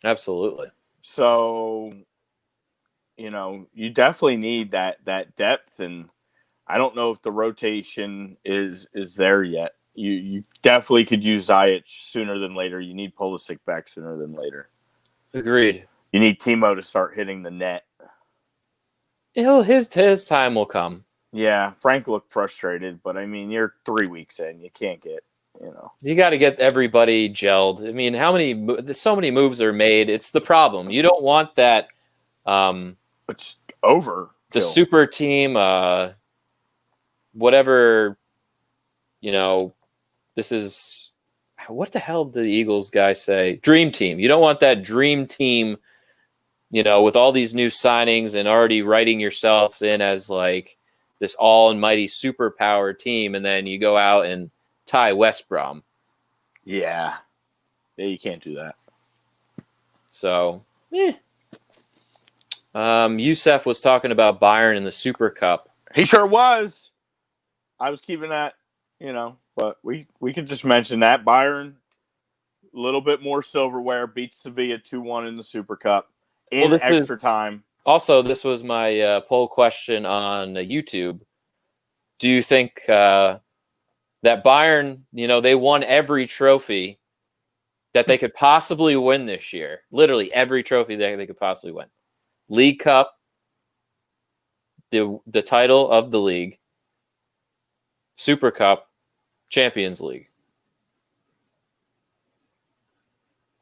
Absolutely. So, you definitely need that depth, and I don't know if the rotation is there yet. You definitely could use Ziyech sooner than later. You need Pulisic back sooner than later. Agreed. You need Timo to start hitting the net. His time will come. Yeah, Frank looked frustrated, but you're 3 weeks in. You can't get, You got to get everybody gelled. So many moves are made. It's the problem. You don't want that. It's over. The super team, whatever, this is, what the hell did the Eagles guy say? Dream team. You don't want that dream team, with all these new signings and already writing yourselves in as this all-almighty superpower team, and then you go out and tie West Brom. Yeah, you can't do that. So, Youssef was talking about Bayern in the Super Cup. He sure was. I was keeping that, but we could just mention that. Bayern, a little bit more silverware, beats Sevilla 2-1 in the Super Cup in extra time. Also, this was my poll question on YouTube. Do you think that Bayern, they won every trophy that they could possibly win this year? Literally every trophy that they could possibly win. League Cup, the title of the league, Super Cup, Champions League.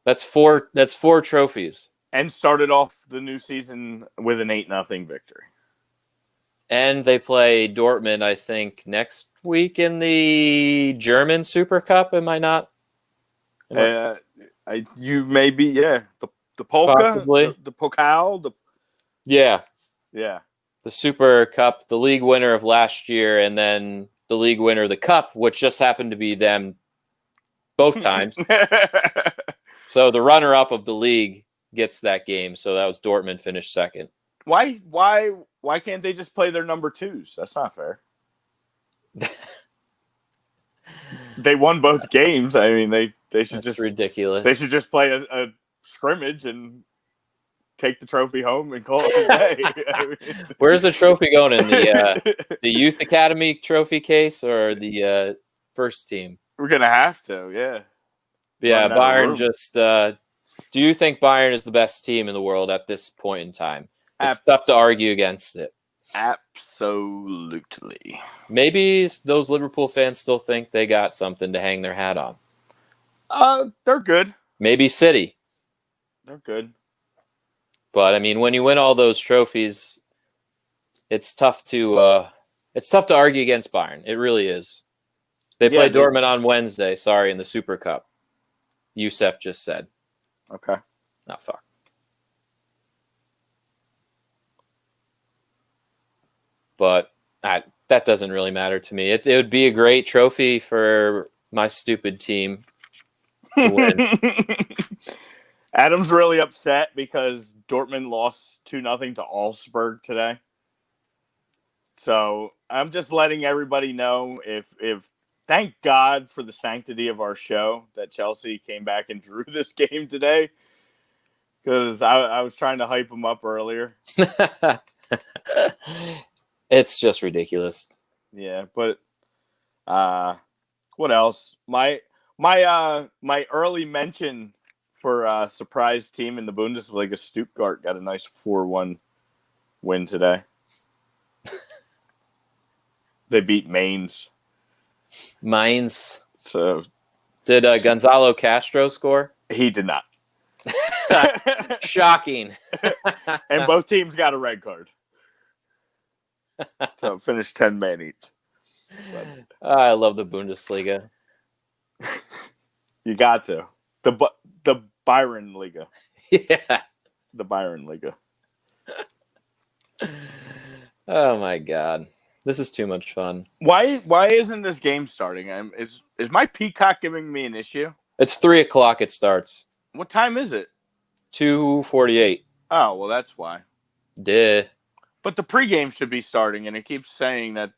That's four trophies. And started off the new season with an 8-0 victory. And they play Dortmund, I think, next week in the German Super Cup. Am I not? You maybe, yeah. The polka, Possibly. the pokal, Yeah. yeah. The Super Cup, the league winner of last year, and then the league winner of the Cup, which just happened to be them both times. So the runner-up of the league gets that game. So that was Dortmund finished second. Why can't they just play their number twos? That's not fair. They won both games. I mean, they should That's ridiculous. They should just play a scrimmage and take the trophy home and call it a day. I mean, where's the trophy going in the youth academy trophy case or the first team? We're gonna have to, yeah. Yeah, Bayern just. Do you think Bayern is the best team in the world at this point in time? It's tough to argue against it. Absolutely. Maybe those Liverpool fans still think they got something to hang their hat on. They're good. Maybe City. They're good. But I mean, when you win all those trophies, it's tough to argue against Bayern. It really is. They play Dortmund on Wednesday. Sorry, in the Super Cup. Youssef just said. Okay. Oh, fuck. But that doesn't really matter to me. It would be a great trophy for my stupid team to win. Adam's really upset because Dortmund lost 2-0 to Augsburg today. So I'm just letting everybody know if thank God for the sanctity of our show that Chelsea came back and drew this game today. Because I was trying to hype them up earlier. It's just ridiculous. Yeah, but what else? My early mention for a surprise team in the Bundesliga, Stuttgart, got a nice 4-1 win today. They beat Mainz. So did Gonzalo Castro score? He did not. Shocking. And both teams got a red card. So finished 10-man each. I love the Bundesliga. You got to. The Bayern Liga. Yeah. The Bayern Liga. Oh my God. This is too much fun. Why isn't this game starting? Is my Peacock giving me an issue? It's 3:00 it starts. What time is it? 2:48. Oh, well, that's why. Duh. But the pregame should be starting, and it keeps saying that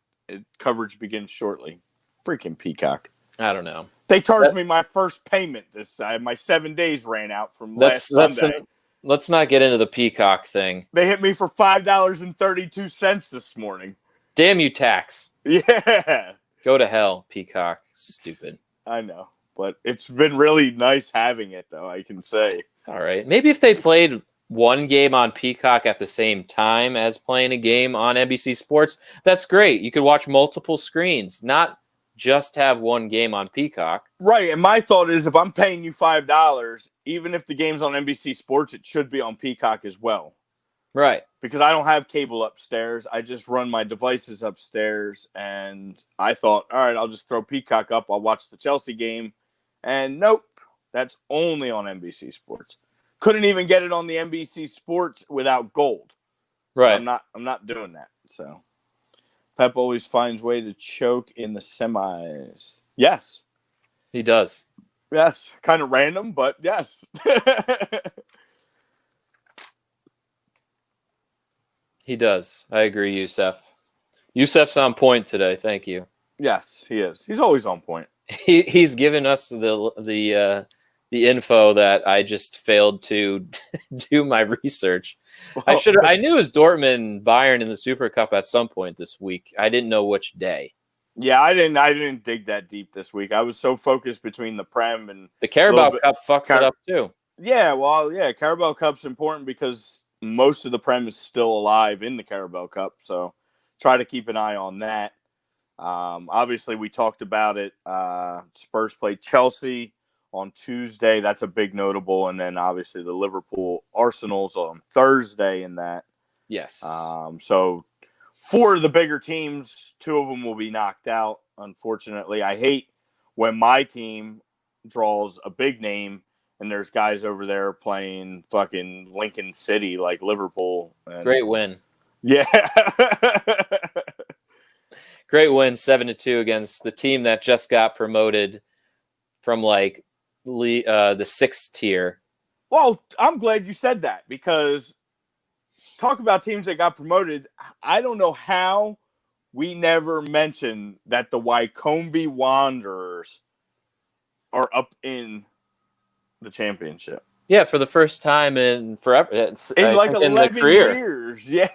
coverage begins shortly. Freaking Peacock. I don't know. They charged me my first payment this time. My 7 days ran out from last Sunday. Let's not get into the Peacock thing. They hit me for $5.32 this morning. Damn you, tax. Yeah. Go to hell, Peacock. Stupid. I know. But it's been really nice having it, though, I can say. It's all right. Maybe if they played one game on Peacock at the same time as playing a game on NBC Sports, that's great. You could watch multiple screens, not just have one game on Peacock. Right, and my thought is if I'm paying you $5, even if the game's on NBC Sports, it should be on Peacock as well. Right. Because I don't have cable upstairs. I just run my devices upstairs, and I thought, all right, I'll just throw Peacock up. I'll watch the Chelsea game. And nope, that's only on NBC Sports. Couldn't even get it on the NBC Sports without gold. Right. I'm not doing that. So Pep always finds way to choke in the semis. Yes. He does. Yes. Kind of random, but yes. He does. I agree, Youssef. Youssef's on point today. Thank you. Yes, he is. He's always on point. He's given us the info that I just failed to do my research. I knew it was Dortmund Bayern in the Super Cup at some point this week. I didn't know which day. Yeah, I didn't dig that deep this week. I was so focused between the Prem and the Carabao Cup fucks it up too. Yeah, well, yeah, Carabao Cup's important because most of the Prem is still alive in the Carabao Cup, so try to keep an eye on that. Obviously, we talked about it. Spurs play Chelsea on Tuesday. That's a big notable. And then, obviously, the Liverpool Arsenal's on Thursday in that. Yes. So, 4 of the bigger teams, 2 of them will be knocked out, unfortunately. I hate when my team draws a big name, and there's guys over there playing fucking Lincoln City like Liverpool. And, Great win. Yeah. Great win, 7-2 against the team that just got promoted from like the 6th tier. Well, I'm glad you said that, because talk about teams that got promoted. I don't know how we never mentioned that the Wycombe Wanderers are up in the championship. Yeah, for the first time in forever. In like 11 in the career. years. Yeah,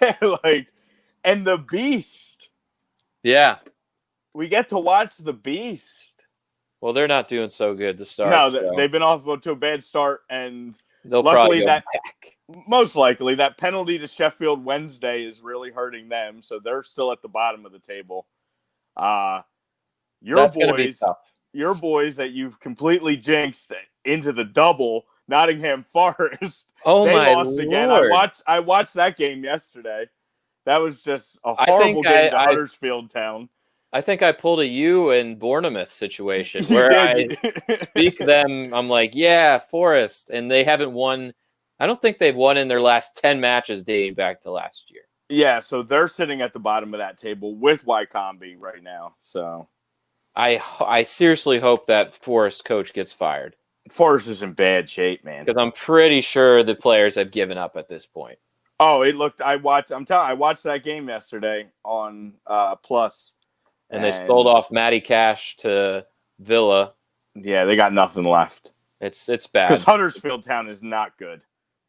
and the Beast. Yeah. We get to watch the Beast. Well, they're not doing so good to start. No, so they've been off to a bad start, and they'll luckily probably go back. Most likely that penalty to Sheffield Wednesday is really hurting them, so they're still at the bottom of the table. That's going to be tough. Your boys that you've completely jinxed into the double, Nottingham Forest. Oh, they my lost Lord. Again. I watched that game yesterday. That was just a horrible game to Huddersfield Town. I think I pulled a you in Bournemouth situation where I speak them. I'm like, yeah, Forest, and they haven't won. I don't think they've won in their last 10 matches dating back to last year. Yeah, so they're sitting at the bottom of that table with Wycombe right now. So I seriously hope that Forest coach gets fired. Forest is in bad shape, man. Because I'm pretty sure the players have given up at this point. Oh, it looked. I watched that game yesterday on Plus. And they sold off Matty Cash to Villa. Yeah, they got nothing left. It's bad. Because Huddersfield Town is not good.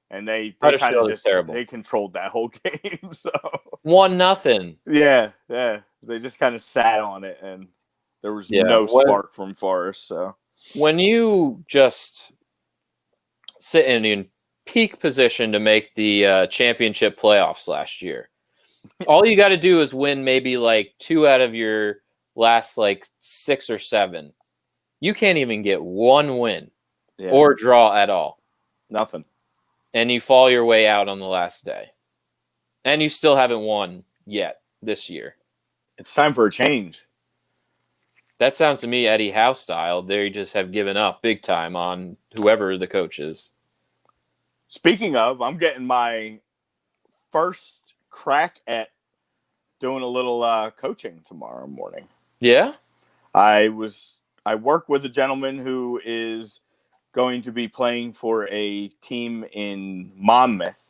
And they kind of just terrible. They controlled that whole game. So 1-0. Yeah. They just kind of sat on it, and there was no spark from Forest. So when you just sit in peak position to make the championship playoffs last year, all you got to do is win maybe like 2 out of your last like 6 or 7. You can't even get 1 win or draw at all. Nothing. And you fall your way out on the last day. And you still haven't won yet this year. It's time for a change. That sounds to me Eddie Howe style. They just have given up big time on whoever the coach is. Speaking of, I'm getting my first crack at doing a little coaching tomorrow morning. Yeah? I work with a gentleman who is going to be playing for a team in Monmouth.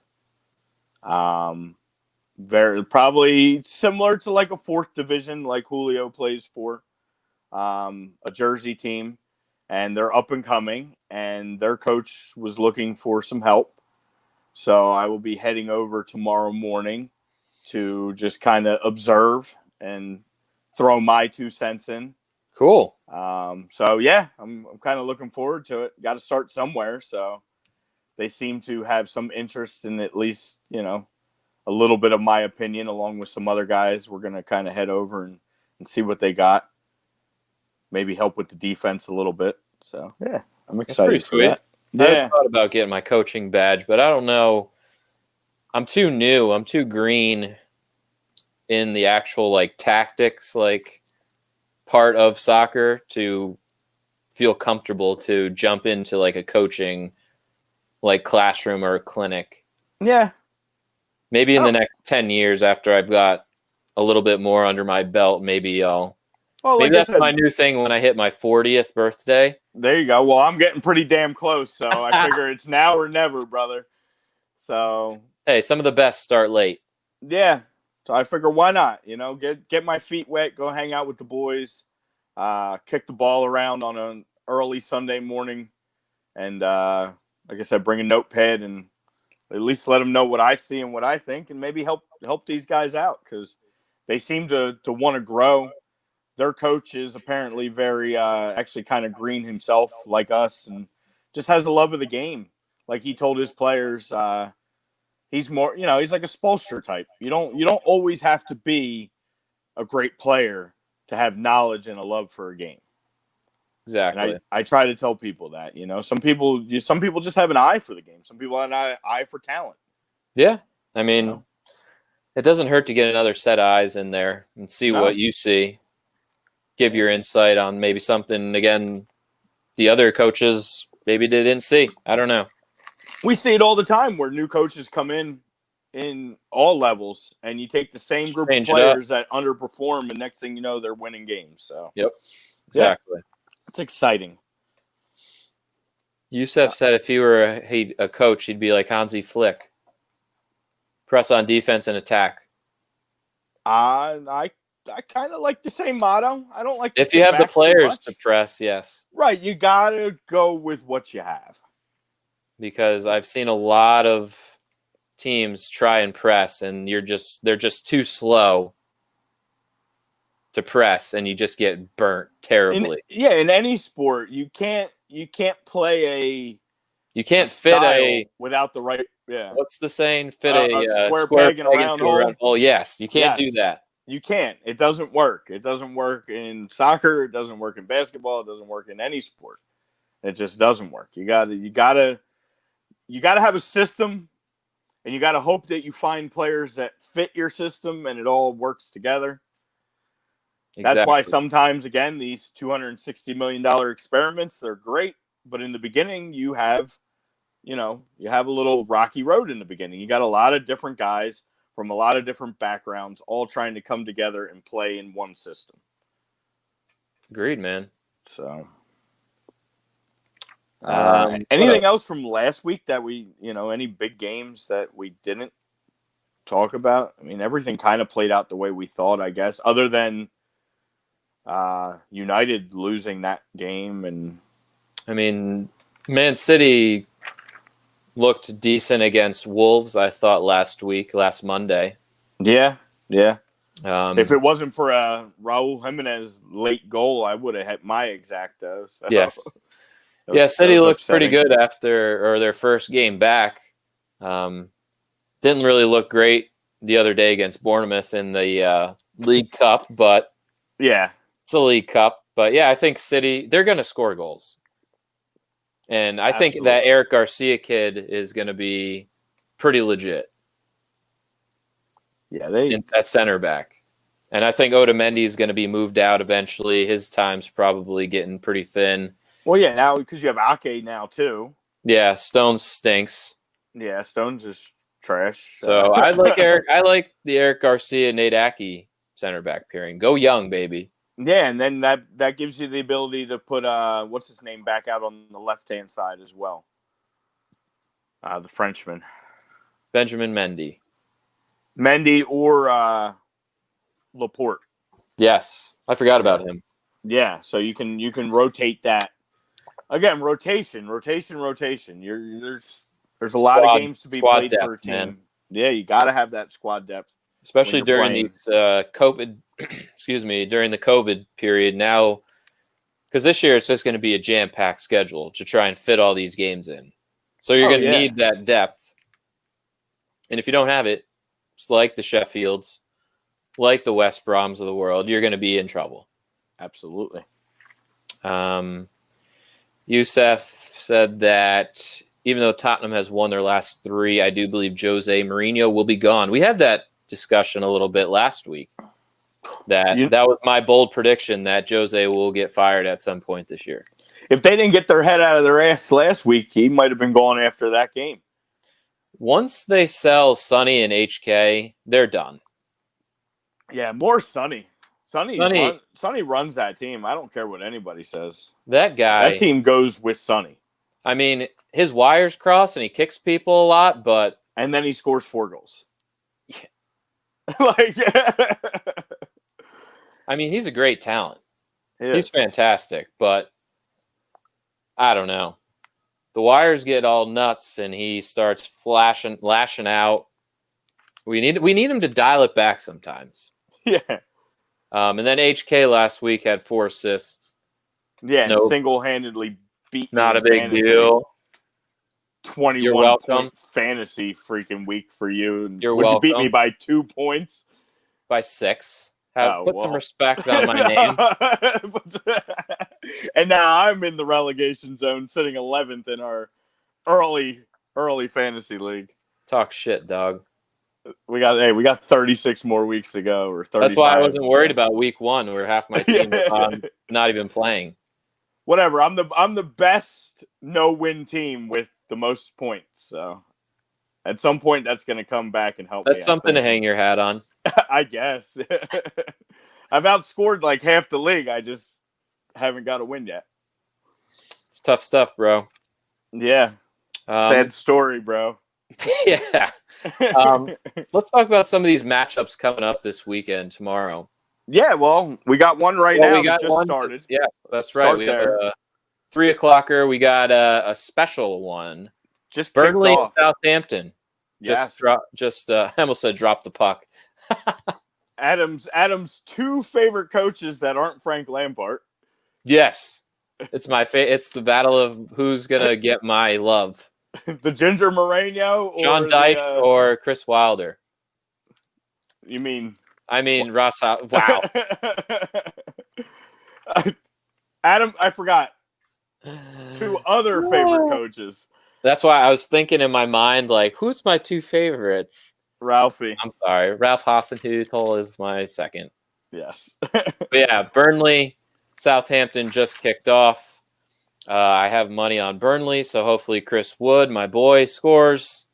Very probably similar to like a 4th division, like Julio plays for, a Jersey team, and they're up and coming, and their coach was looking for some help. So I will be heading over tomorrow morning to just kind of observe and throw my 2 cents in. Cool. So yeah, I'm kind of looking forward to it. Got to start somewhere. So they seem to have some interest in at least, a little bit of my opinion, along with some other guys. We're going to kind of head over and see what they got. Maybe help with the defense a little bit. So yeah, I'm excited for that. Yeah. I just thought about getting my coaching badge, but I don't know. I'm too new. I'm too green in the actual tactics, part of soccer to feel comfortable to jump into a coaching classroom or a clinic. Yeah. Maybe in the next 10 years after I've got a little bit more under my belt, maybe I'll. Well, maybe that's my new thing when I hit my 40th birthday. There you go. Well, I'm getting pretty damn close, so I figure it's now or never, brother. So hey, some of the best start late. Yeah. So I figure why not? Get my feet wet, go hang out with the boys, kick the ball around on an early Sunday morning, and like I said, bring a notepad and at least let them know what I see and what I think, and maybe help these guys out because they seem to want to grow. Their coach is apparently very actually kind of green himself like us and just has a love of the game. Like he told his players, he's more, he's like a Spoelstra type. You don't always have to be a great player to have knowledge and a love for a game. Exactly. And I try to tell people that, some people just have an eye for the game. Some people have an eye for talent. Yeah. I mean, it doesn't hurt to get another set of eyes in there and see what you see. Give your insight on maybe something, again, the other coaches maybe they didn't see. I don't know. We see it all the time where new coaches come in all levels, and you take the same group of players that underperform, and next thing you know, they're winning games. So, yep, exactly. Yeah, it's exciting. Youssef said if he were a coach, he'd be like Hansi Flick. Press on defense and attack. I kind of like the same motto. I don't like to if you have the players to press, yes. Right, you got to go with what you have. Because I've seen a lot of teams try and press, and they're just too slow to press, and you just get burnt terribly. In any sport, you can't play you can't fit without the right. Yeah. What's the saying? Fit a square peg in a round hole. Oh, yes. You can't do that. You can't. It doesn't work. It doesn't work in soccer. It doesn't work in basketball. It doesn't work in any sport. It just doesn't work. You gotta have a system, and you gotta hope that you find players that fit your system and it all works together. Exactly. That's why sometimes, again, these $260 million experiments, they're great, but in the beginning you have a little rocky road in the beginning. You got a lot of different guys from a lot of different backgrounds all trying to come together and play in one system. Agreed, man. So, anything else from last week that any big games that we didn't talk about? I mean, everything kind of played out the way we thought, I guess, other than United losing that game. And I mean, Man City looked decent against Wolves, I thought, last Monday. Yeah. If it wasn't for Raul Jimenez late goal, I would have had my exacto. So. Yes. City looked pretty good after their first game back. Didn't really look great the other day against Bournemouth in the League Cup, but yeah, it's a League Cup. But yeah, I think City, they're going to score goals. And I think that Eric Garcia kid is going to be pretty legit. Yeah, at center back. And I think Otamendi is going to be moved out eventually. His time's probably getting pretty thin. Well, yeah, now because you have Ake now too. Yeah, Stones stinks. Yeah, Stones is trash. So I like the Eric Garcia, Nate Ake center back pairing. Go young, baby. Yeah, and then that gives you the ability to put what's his name back out on the left-hand side as well. The Frenchman. Benjamin Mendy. Mendy or Laporte. Yes. I forgot about him. Yeah, so you can rotate that. Again, rotation. There's a lot of games to be played depth, for a team. Man. Yeah, you got to have that squad depth. Especially during these COVID, during the COVID period now, because this year it's just going to be a jam-packed schedule to try and fit all these games in. So you're going to need that depth. And if you don't have it, it's like the Sheffields, like the West Broms of the world, you're going to be in trouble. Absolutely. Youssef said that even though Tottenham has won their last 3, I do believe Jose Mourinho will be gone. We had that discussion a little bit last week. That was my bold prediction that Jose will get fired at some point this year. If they didn't get their head out of their ass last week, he might have been gone after that game. Once they sell Sonny and HK, they're done. Yeah, more Sonny. Sonny runs that team. I don't care what anybody says. That team goes with Sonny. I mean, his wires cross and he kicks people a lot, and then he scores 4 goals. Yeah. I mean, he's a great talent. He's fantastic, but I don't know. The wires get all nuts and he starts lashing out. We need him to dial it back sometimes. Yeah. And then HK last week had 4 assists. Yeah, single-handedly beat. Not a big deal. 21 point fantasy freaking week for you. You're welcome. You beat me by 2 points. By 6. Put some respect on my name. And now I'm in the relegation zone, sitting 11th in our early fantasy league. Talk shit, dog. We got 36 more weeks to go, or 35. That's why I wasn't worried about week 1, where half my team was not even playing. whatever. I'm the best no-win team with the most points. So at some point, that's going to come back and help me. That's something to hang your hat on. I guess. I've outscored like half the league. I just haven't got a win yet. It's tough stuff, bro. Yeah. Sad story, bro. Yeah. Let's talk about some of these matchups coming up this weekend tomorrow. Yeah, well, we got one now. We got just started. Yes, that's right. We have a 3 o'clocker. We got a special one. Just Burnley and Southampton. Yes. I almost said drop the puck. Adam's 2 favorite coaches that aren't Frank Lampard. Yes. It's my it's the battle of who's gonna get my love. The Ginger Moreno or John Dyche or Chris Wilder? You mean? I mean Ross. Wow. Adam, I forgot 2 other favorite coaches. That's why I was thinking in my mind, like, who's my 2 favorites? Ralphie. I'm sorry. Ralph Hasenhüttl is my second. Yes. But yeah, Burnley, Southampton just kicked off. I have money on Burnley, so hopefully Chris Wood, my boy, scores.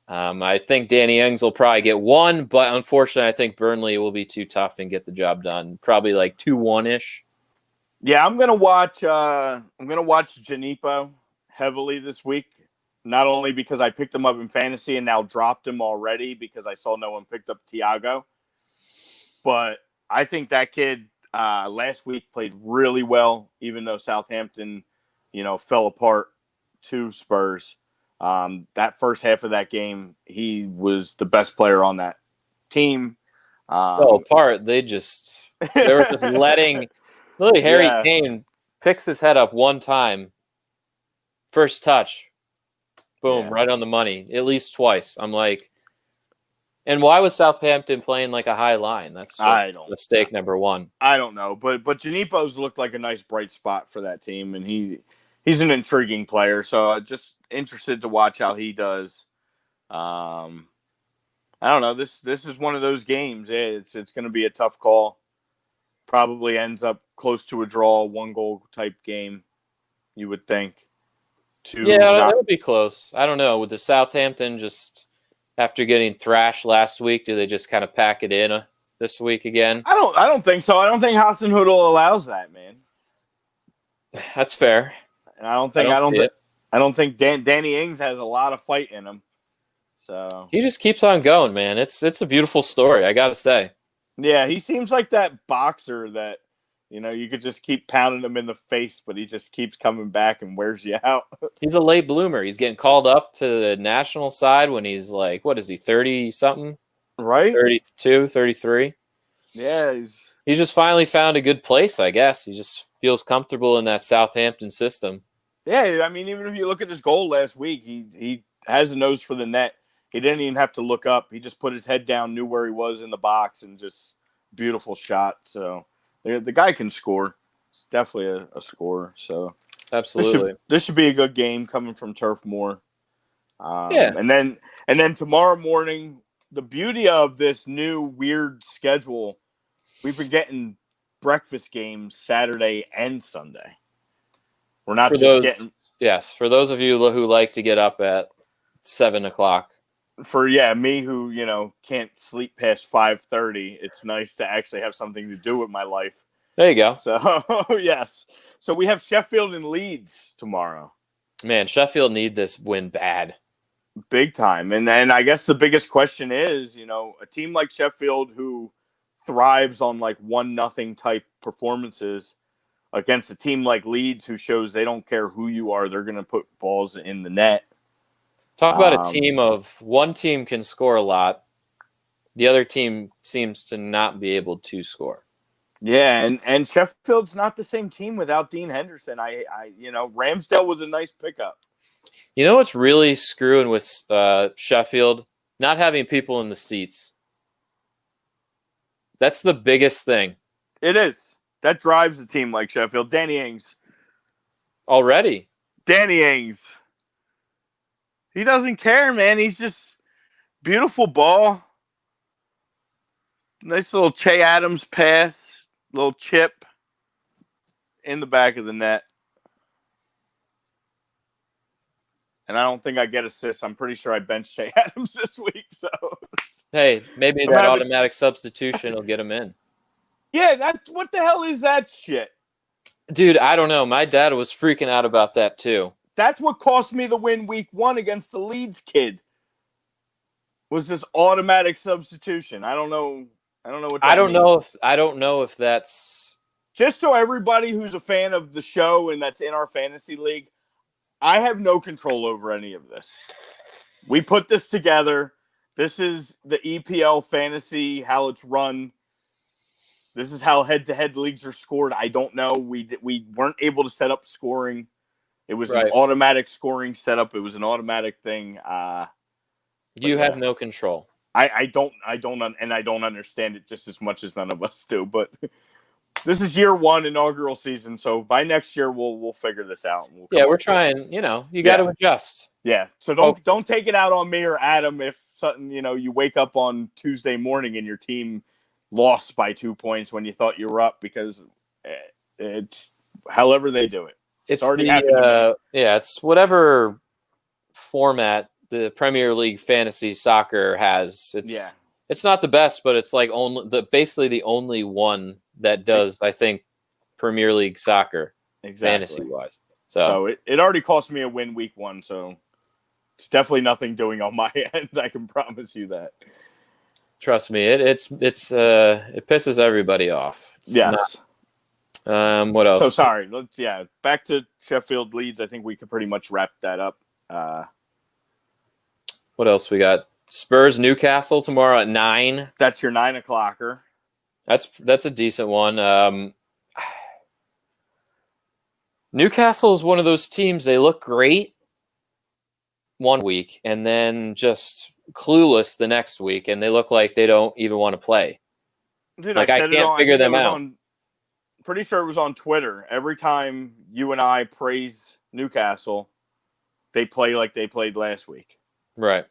I think Danny Ings will probably get 1, but unfortunately, I think Burnley will be too tough and get the job done. Probably like 2-1-ish. Yeah, I'm gonna watch Janipo heavily this week. Not only because I picked him up in fantasy and now dropped him already because I saw no one picked up Thiago, but I think that kid last week played really well, even though Southampton, fell apart to Spurs. That first half of that game, he was the best player on that team. Fell apart. They were just letting. Look, Harry Kane picks his head up one time. First touch, boom, right on the money. At least twice. I'm like, and why was Southampton playing like a high line? That's just mistake number 1. I don't know, but Janipo's looked like a nice bright spot for that team, and he's an intriguing player. So just interested to watch how he does. I don't know. This is one of those games. It's going to be a tough call. Probably ends up close to a draw, 1-goal type game. You would think. It'll be close. I don't know. With the Southampton just after getting thrashed last week, do they just kind of pack it in this week again? I don't think so. I don't think Hasenhüttl allows that, man. That's fair. And I don't think Danny Ings has a lot of fight in him. So he just keeps on going, man. It's a beautiful story, I gotta say. Yeah, he seems like that boxer that you could just keep pounding him in the face, but he just keeps coming back and wears you out. He's a late bloomer. He's getting called up to the national side when he's like, what is he, 30-something? Right? 32, 33. Yeah. He just finally found a good place, I guess. He just feels comfortable in that Southampton system. Yeah, I mean, even if you look at his goal last week, he has a nose for the net. He didn't even have to look up. He just put his head down, knew where he was in the box, and just beautiful shot. So the guy can score. He's definitely a scorer. So absolutely, this should be a good game coming from Turf Moor. And then tomorrow morning, the beauty of this new weird schedule, we've been getting breakfast games Saturday and Sunday. We're not getting. Yes, for those of you who like to get up at 7 o'clock. For me who can't sleep past 5:30, it's nice to actually have something to do with my life. There you go. So yes, so we have Sheffield and Leeds tomorrow. Man, Sheffield need this win bad, big time. And then I guess the biggest question is, a team like Sheffield who thrives on like 1-0 type performances against a team like Leeds who shows they don't care who you are, they're going to put balls in the net. Talk about a team of one team can score a lot. The other team seems to not be able to score. Yeah, and Sheffield's not the same team without Dean Henderson. Ramsdale was a nice pickup. You know what's really screwing with Sheffield? Not having people in the seats. That's the biggest thing. It is. That drives a team like Sheffield. Danny Ings. Already. Danny Ings. He doesn't care, man. He's just beautiful ball. Nice little Che Adams pass. Little chip. in the back of the net. And I don't think I get assists. I'm pretty sure I benched Shea Adams this week. So Hey, maybe that automatic substitution will get him in. Yeah, what the hell is that shit? Dude, I don't know. My dad was freaking out about that too. That's what cost me the win week 1 against the Leeds kid. Was this automatic substitution? I don't know what that means. I don't know if that's just so everybody who's a fan of the show and that's in our fantasy league, I have no control over any of this. We put this together. This is the EPL fantasy, how it's run. This is how head-to-head leagues are scored. I don't know. We weren't able to set up scoring. It was an automatic scoring setup. It was an automatic thing. You have no control. I don't understand it just as much as none of us do. But this is year 1, inaugural season. So by next year, we'll figure this out. We're trying. You got to adjust. Yeah. So don't take it out on me or Adam if something you wake up on Tuesday morning and your team lost by 2 points when you thought you were up, because it's however they do it. It's already happened. It's whatever format the Premier League fantasy soccer has. It's not the best, but it's like basically the only one that does, I think, Premier League soccer fantasy wise. So it already cost me a win week 1, so it's definitely nothing doing on my end. I can promise you that. Trust me, it pisses everybody off. Yes. What else? So sorry. Back to Sheffield Leeds. I think we could pretty much wrap that up. What else we got? Spurs Newcastle tomorrow at 9. That's your 9 o'clocker. That's a decent one. Newcastle is one of those teams. They look great one week and then just clueless the next week, and they look like they don't even want to play. Dude, I can't figure them out. Pretty sure it was on Twitter. Every time you and I praise Newcastle, they play like they played last week. Right.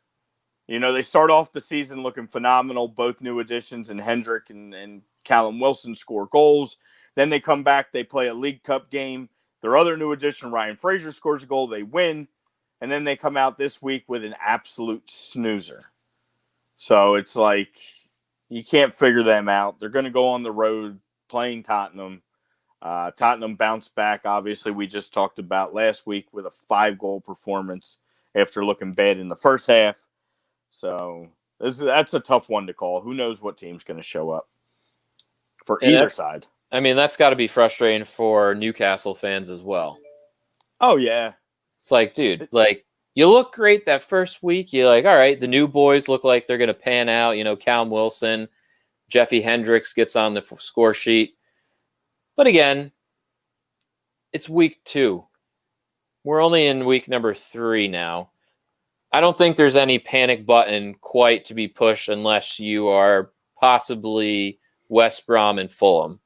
They start off the season looking phenomenal. Both new additions and Hendrick and Callum Wilson score goals. Then they come back. They play a League Cup game. Their other new addition, Ryan Fraser, scores a goal. They win. And then they come out this week with an absolute snoozer. So it's like you can't figure them out. They're going to go on the road playing Tottenham. Tottenham bounced back, obviously, we just talked about last week with a 5-goal performance after looking bad in the first half. So that's a tough one to call. Who knows what team's going to show up for either side. I mean, that's got to be frustrating for Newcastle fans as well. Oh, yeah. It's like, dude, you look great that first week. You're like, all right, the new boys look like they're going to pan out. Callum Wilson, Jeffy Hendricks gets on the score sheet. But again, it's week 2. We're only in week number 3 now. I don't think there's any panic button quite to be pushed unless you are possibly West Brom and Fulham.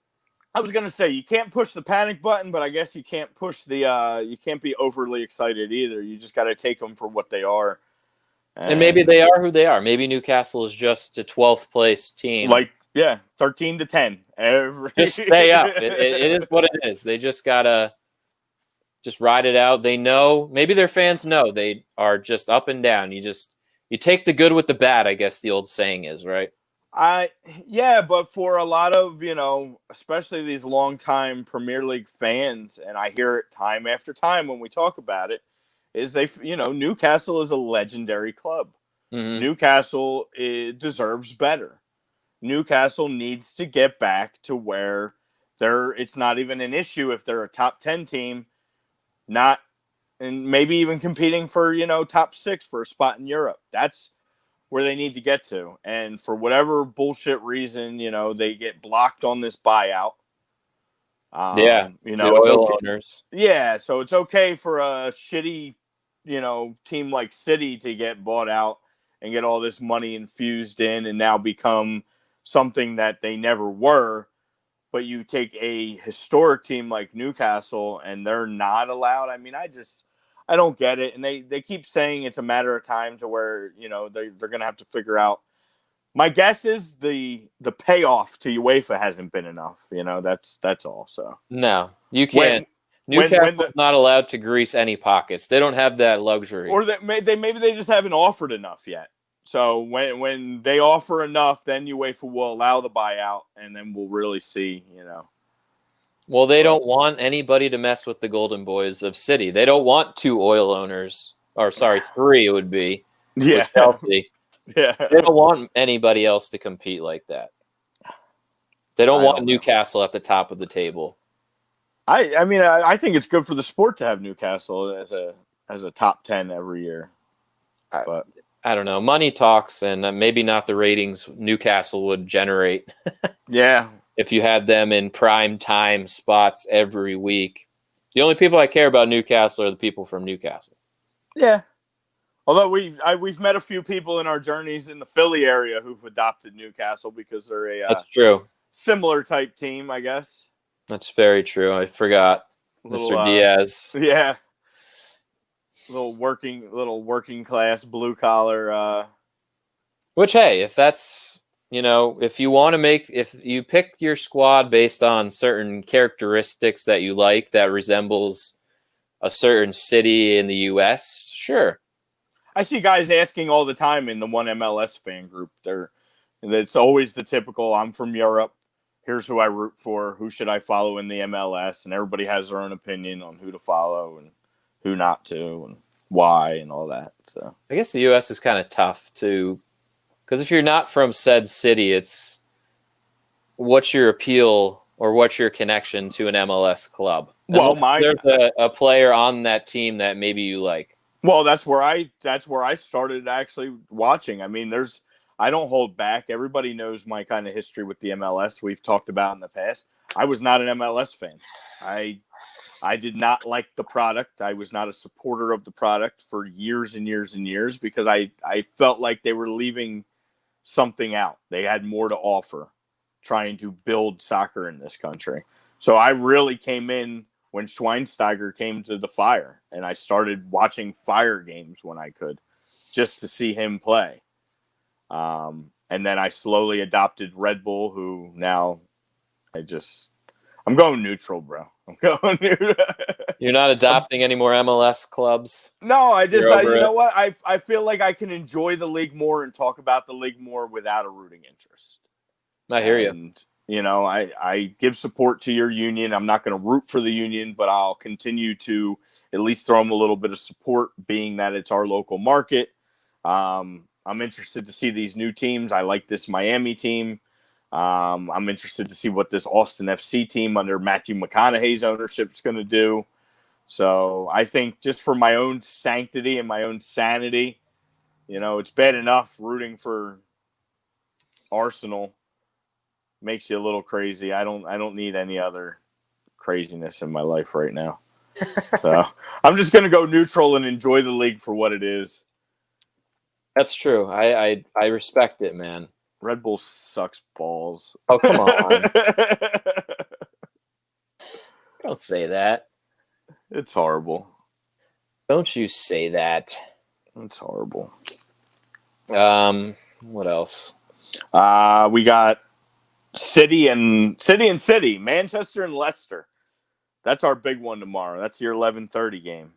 I was going to say, you can't push the panic button, but I guess you can't push you can't be overly excited either. You just got to take them for what they are. And maybe they are who they are. Maybe Newcastle is just a 12th place team. 13-10. Just stay up. It is what it is. They just got to just ride it out. They know, maybe their fans know they are just up and down. You take the good with the bad, I guess the old saying is, right? But for a lot of, especially these longtime Premier League fans, and I hear it time after time when we talk about it, is Newcastle is a legendary club. Mm-hmm. Newcastle deserves better. Newcastle needs to get back to where it's not even an issue if they're a top 10 team, and maybe even competing for, top 6 for a spot in Europe. That's where they need to get to. And for whatever bullshit reason, they get blocked on this buyout. The oil owners. Yeah, so it's okay for a shitty, team like City to get bought out and get all this money infused in and now become something that they never were. But you take a historic team like Newcastle and they're not allowed. I mean, I don't get it. And they keep saying it's a matter of time to where, they're going to have to figure out My guess is the payoff to UEFA hasn't been enough. That's all. So No, you can't. when Newcastle's not allowed to grease any pockets. They don't have that luxury. or that maybe they just haven't offered enough yet. So when they offer enough, then UEFA will allow the buyout, and then we'll really see. Well, they don't want anybody to mess with the Golden Boys of City. They don't want two oil owners, or sorry, three it would be. Yeah, with Chelsea. Yeah, They don't want anybody else to compete like that. They don't want Newcastle at the top of the table. I mean, I think it's good for the sport to have Newcastle as a top 10 every year. But I don't know. Money talks, and maybe not the ratings Newcastle would generate. Yeah. If you had them in prime time spots every week. The only people I care about Newcastle are the people from Newcastle. Yeah. Although we've met a few people in our journeys in the Philly area who've adopted Newcastle because they're That's true. Similar type team, I guess. That's very true. I forgot Mr. Diaz. Yeah. Little working class blue collar. Which, hey, if that's, if you want to if you pick your squad based on certain characteristics that you like that resembles a certain city in the U.S., sure. I see guys asking all the time in the one MLS fan group. It's always the typical, I'm from Europe. Here's who I root for. Who should I follow in the MLS? And everybody has their own opinion on who to follow and who not to and why and all that. So I guess the U.S. is kind of tough to, because if you're not from said city, it's what's your appeal or what's your connection to an MLS club? Well, there's a player on that team that maybe you like. Well, that's where I started actually watching. I mean, I don't hold back. Everybody knows my kind of history with the MLS we've talked about in the past. I was not an MLS fan. I did not like the product. I was not a supporter of the product for years and years and years because I felt like they were leaving something out. They had more to offer trying to build soccer in this country. So I really came in when Schweinsteiger came to the Fire, and I started watching Fire games when I could just to see him play. And then I slowly adopted Red Bull, who now I'm going neutral, bro. I'm going neutral. You're not adopting any more MLS clubs? No, you know what? I feel like I can enjoy the league more and talk about the league more without a rooting interest. I hear you. I give support to your union. I'm not going to root for the union, but I'll continue to at least throw them a little bit of support, being that it's our local market. I'm interested to see these new teams. I like this Miami team. I'm interested to see what this Austin FC team under Matthew McConaughey's ownership is going to do. So I think just for my own sanctity and my own sanity, it's bad enough rooting for Arsenal. Makes you a little crazy. I don't need any other craziness in my life right now. So I'm just going to go neutral and enjoy the league for what it is. That's true. I respect it, man. Red Bull sucks balls. Oh, come on. Don't say that. It's horrible. Don't you say that. It's horrible. What else? We got City, Manchester and Leicester. That's our big one tomorrow. That's your 11:30 game.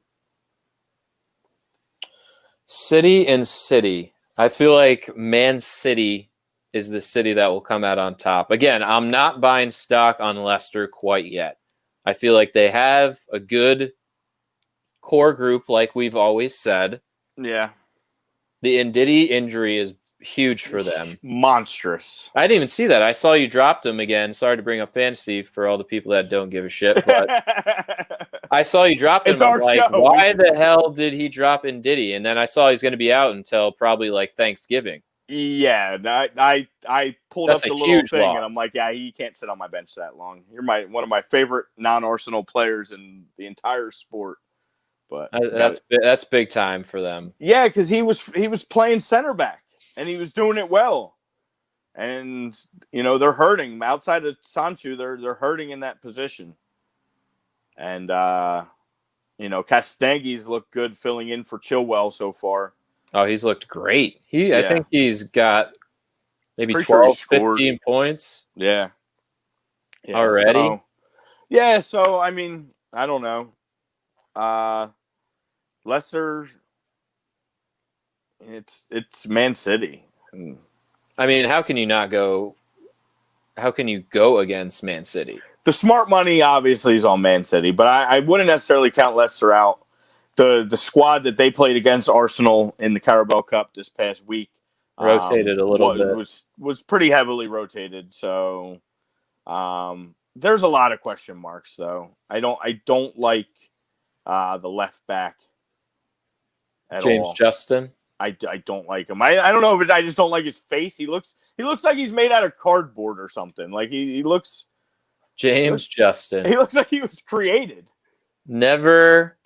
City and City. I feel like Man City is the city that will come out on top. Again, I'm not buying stock on Leicester quite yet. I feel like they have a good core group, like we've always said. Yeah. The Ndidi injury is huge for them. Monstrous. I didn't even see that. I saw you dropped him again. Sorry to bring up fantasy for all the people that don't give a shit, but I saw you drop him. I'm like, show. Why the hell did he drop Ndidi? And then I saw he's going to be out until probably like Thanksgiving. Yeah, I pulled up the little thing loss. And I'm like, yeah, he can't sit on my bench that long. You're one of my favorite non-Arsenal players in the entire sport. But that's big time for them. Yeah, because he was playing center back and he was doing it well. And they're hurting outside of Sancho. They're hurting in that position. And Castagnetti's looked good filling in for Chilwell so far. Oh, he's looked great. I think he's got maybe Pretty sure he 12, scored. 15 points Yeah. already. So I mean, I don't know. Leicester, it's Man City. I mean, how can you not go? How can you go against Man City? The smart money obviously is on Man City, but I wouldn't necessarily count Leicester out. The squad that they played against Arsenal in the Carabao Cup this past week Rotated a little bit. Was pretty heavily rotated. So there's a lot of question marks though. I don't like the left back at James all. Justin. I don't like him. I don't know if I just don't like his face. He looks like he's made out of cardboard or something. Like he looks. Justin. He looks like he was created. Never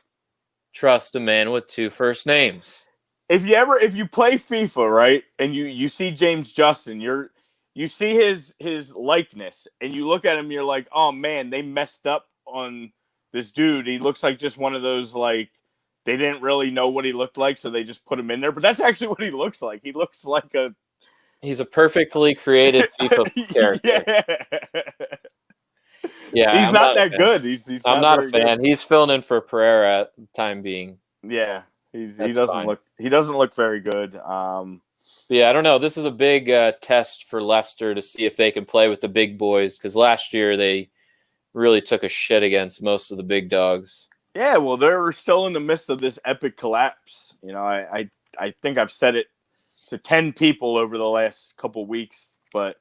trust a man with two first names. If you play FIFA, right, and you see James Justin, you see his likeness, and you look at him, you're like, oh man, they messed up on this dude. He looks like just one of those, like, they didn't really know what he looked like, so they just put him in there. But that's actually what he looks like. He looks like he's a perfectly created FIFA character. Yeah, he's not that good. I'm not a fan. Good. He's filling in for Pereira at the time being. Yeah, he doesn't look very good. Yeah, I don't know. This is a big test for Leicester to see if they can play with the big boys, because last year they really took a shit against most of the big dogs. Yeah, well, they're still in the midst of this epic collapse. You know, I think I've said it to 10 people over the last couple weeks, but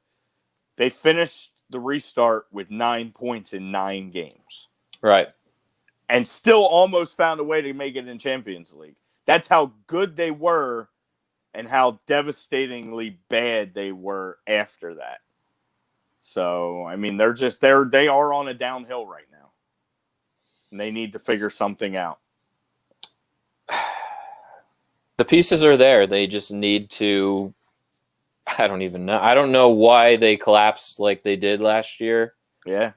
they finished the restart with 9 points in 9 games. Right. And still almost found a way to make it in Champions League. That's how good they were and how devastatingly bad they were after that. So, I mean, they are on a downhill right now. And they need to figure something out. The pieces are there. They just need to... I don't even know. I don't know why they collapsed like they did last year. Yeah.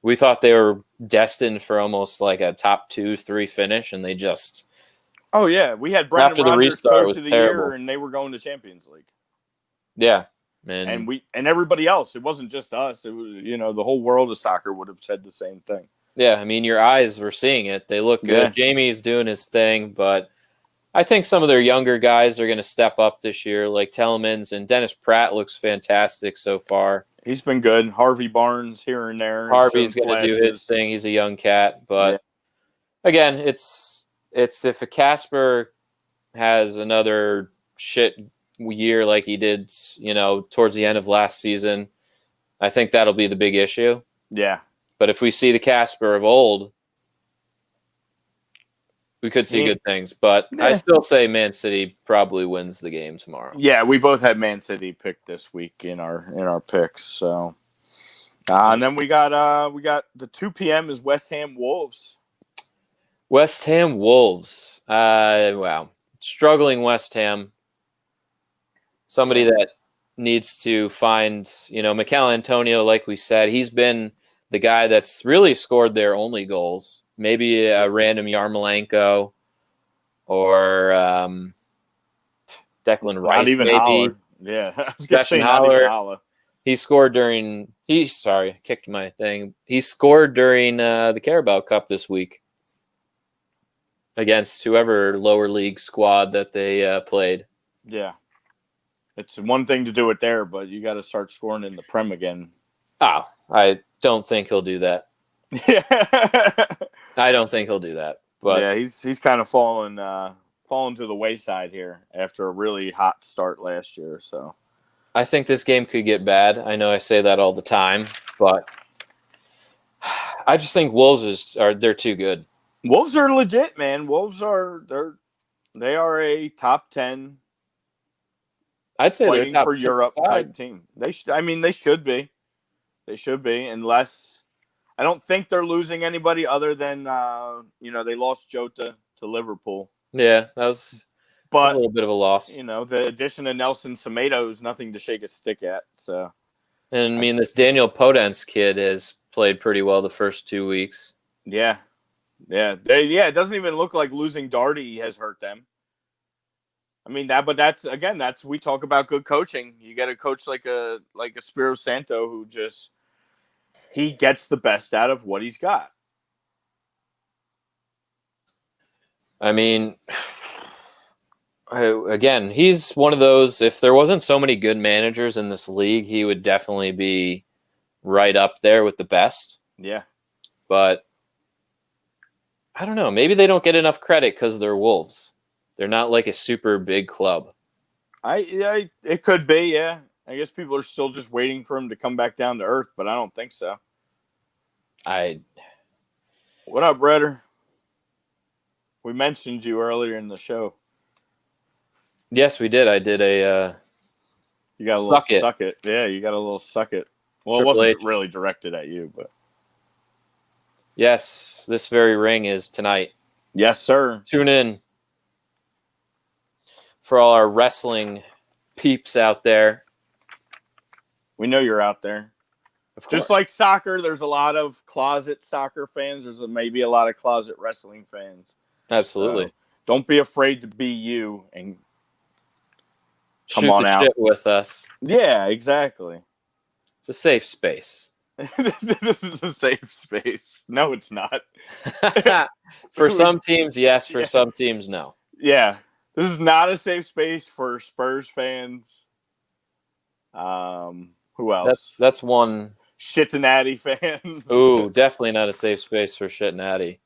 We thought they were destined for almost like a top 2-3 finish, and they just... Oh, yeah. We had Brendan Rodgers coach of the year, and they were going to Champions League. Yeah. And everybody else. It wasn't just us. It was, the whole world of soccer would have said the same thing. Yeah, I mean, your eyes were seeing it. They look good. Yeah. Jamie's doing his thing, but... I think some of their younger guys are going to step up this year, like Telemans, and Dennis Pratt looks fantastic so far. He's been good. Harvey Barnes here and there. Harvey's going to do his thing. He's a young cat. But, again, it's if a Casper has another shit year like he did, towards the end of last season, I think that'll be the big issue. Yeah. But if we see the Casper of old, we could see good things, but I still say Man City probably wins the game tomorrow. Yeah, we both had Man City picked this week in our picks. So, and then we got the 2 p.m. is West Ham Wolves. West Ham Wolves. Wow, struggling West Ham. Somebody that needs to find, Mikel Antonio. Like we said, he's been the guy that's really scored their only goals. Maybe a random Yarmolenko or Declan Rice. Not even maybe. Haller. Yeah, Sebastian Haller. He scored during. Kicked my thing. He scored during the Carabao Cup this week against whoever lower league squad that they played. Yeah, it's one thing to do it there, but you got to start scoring in the Prem again. Oh, I don't think he'll do that. Yeah. I don't think he'll do that. But yeah, he's kind of fallen to the wayside here after a really hot start last year. So I think this game could get bad. I know I say that all the time, but I just think Wolves they're too good. Wolves are legit, man. Wolves are a top 10. I'd say they're top for Europe type team. They should be. They should be, unless. I don't think they're losing anybody other than, they lost Jota to Liverpool. Yeah, that was a little bit of a loss. The addition of Nelson Semedo is nothing to shake a stick at. So, and I mean, this Daniel Podence kid has played pretty well the first 2 weeks. Yeah. Yeah. It doesn't even look like losing Darty has hurt them. I mean that's we talk about good coaching. You got a coach like a Spiro Santo who just he gets the best out of what he's got. I mean, again, he's one of those. If there wasn't so many good managers in this league, he would definitely be right up there with the best. Yeah, but I don't know. Maybe they don't get enough credit because they're Wolves. They're not like a super big club. It could be. Yeah, I guess people are still just waiting for him to come back down to earth, but I don't think so. What up, Redder? We mentioned you earlier in the show. Yes, we did. I did a. You got a little suck it. Yeah, you got a little suck it. Well, Triple it wasn't H. really directed at you, but yes, this very ring is tonight. Yes, sir. Tune in for all our wrestling peeps out there. We know you're out there. Of course. Just like soccer, there's a lot of closet soccer fans. There's maybe a lot of closet wrestling fans. Absolutely. So don't be afraid to be you and come shoot on the out shit with us. Yeah, exactly. It's a safe space. This is a safe space. No, it's not. For some teams, yes. For some teams, no. Yeah. This is not a safe space for Spurs fans. Who else? That's one. Cincinnati fans. Ooh, definitely not a safe space for Cincinnati.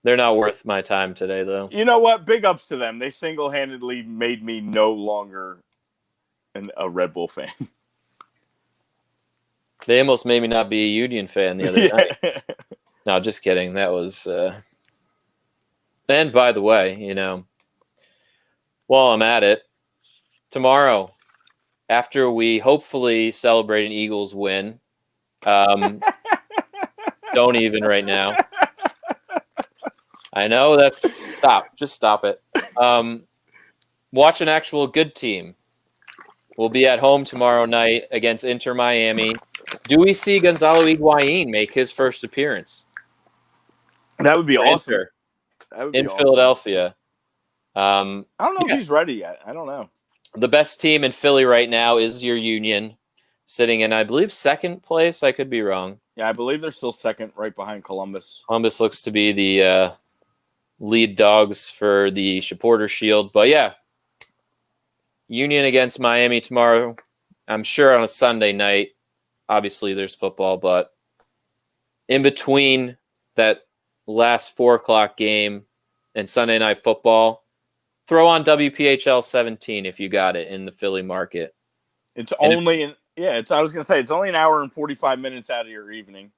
They're not worth my time today, though. You know what? Big ups to them. They single-handedly made me no longer a Red Bull fan. They almost made me not be a Union fan the other night. No, just kidding. That was... And by the way, while I'm at it, tomorrow, after we hopefully celebrate an Eagles win, don't even right now. I know that's... Stop. Just stop it. Watch an actual good team. We'll be at home tomorrow night against Inter Miami. Do we see Gonzalo Higuain make his first appearance? That would be awesome. In Philadelphia. I don't know if he's ready yet. I don't know. The best team in Philly right now is your Union, sitting in, I believe, second place. I could be wrong. Yeah, I believe they're still second, right behind Columbus. Columbus looks to be the lead dogs for the Supporter Shield. But yeah, Union against Miami tomorrow. I'm sure on a Sunday night. Obviously, there's football, but in between that last 4 o'clock game and Sunday night football, throw on WPHL 17 if you got it in the Philly market. It's only I was gonna say it's only an hour and 45 minutes out of your evening.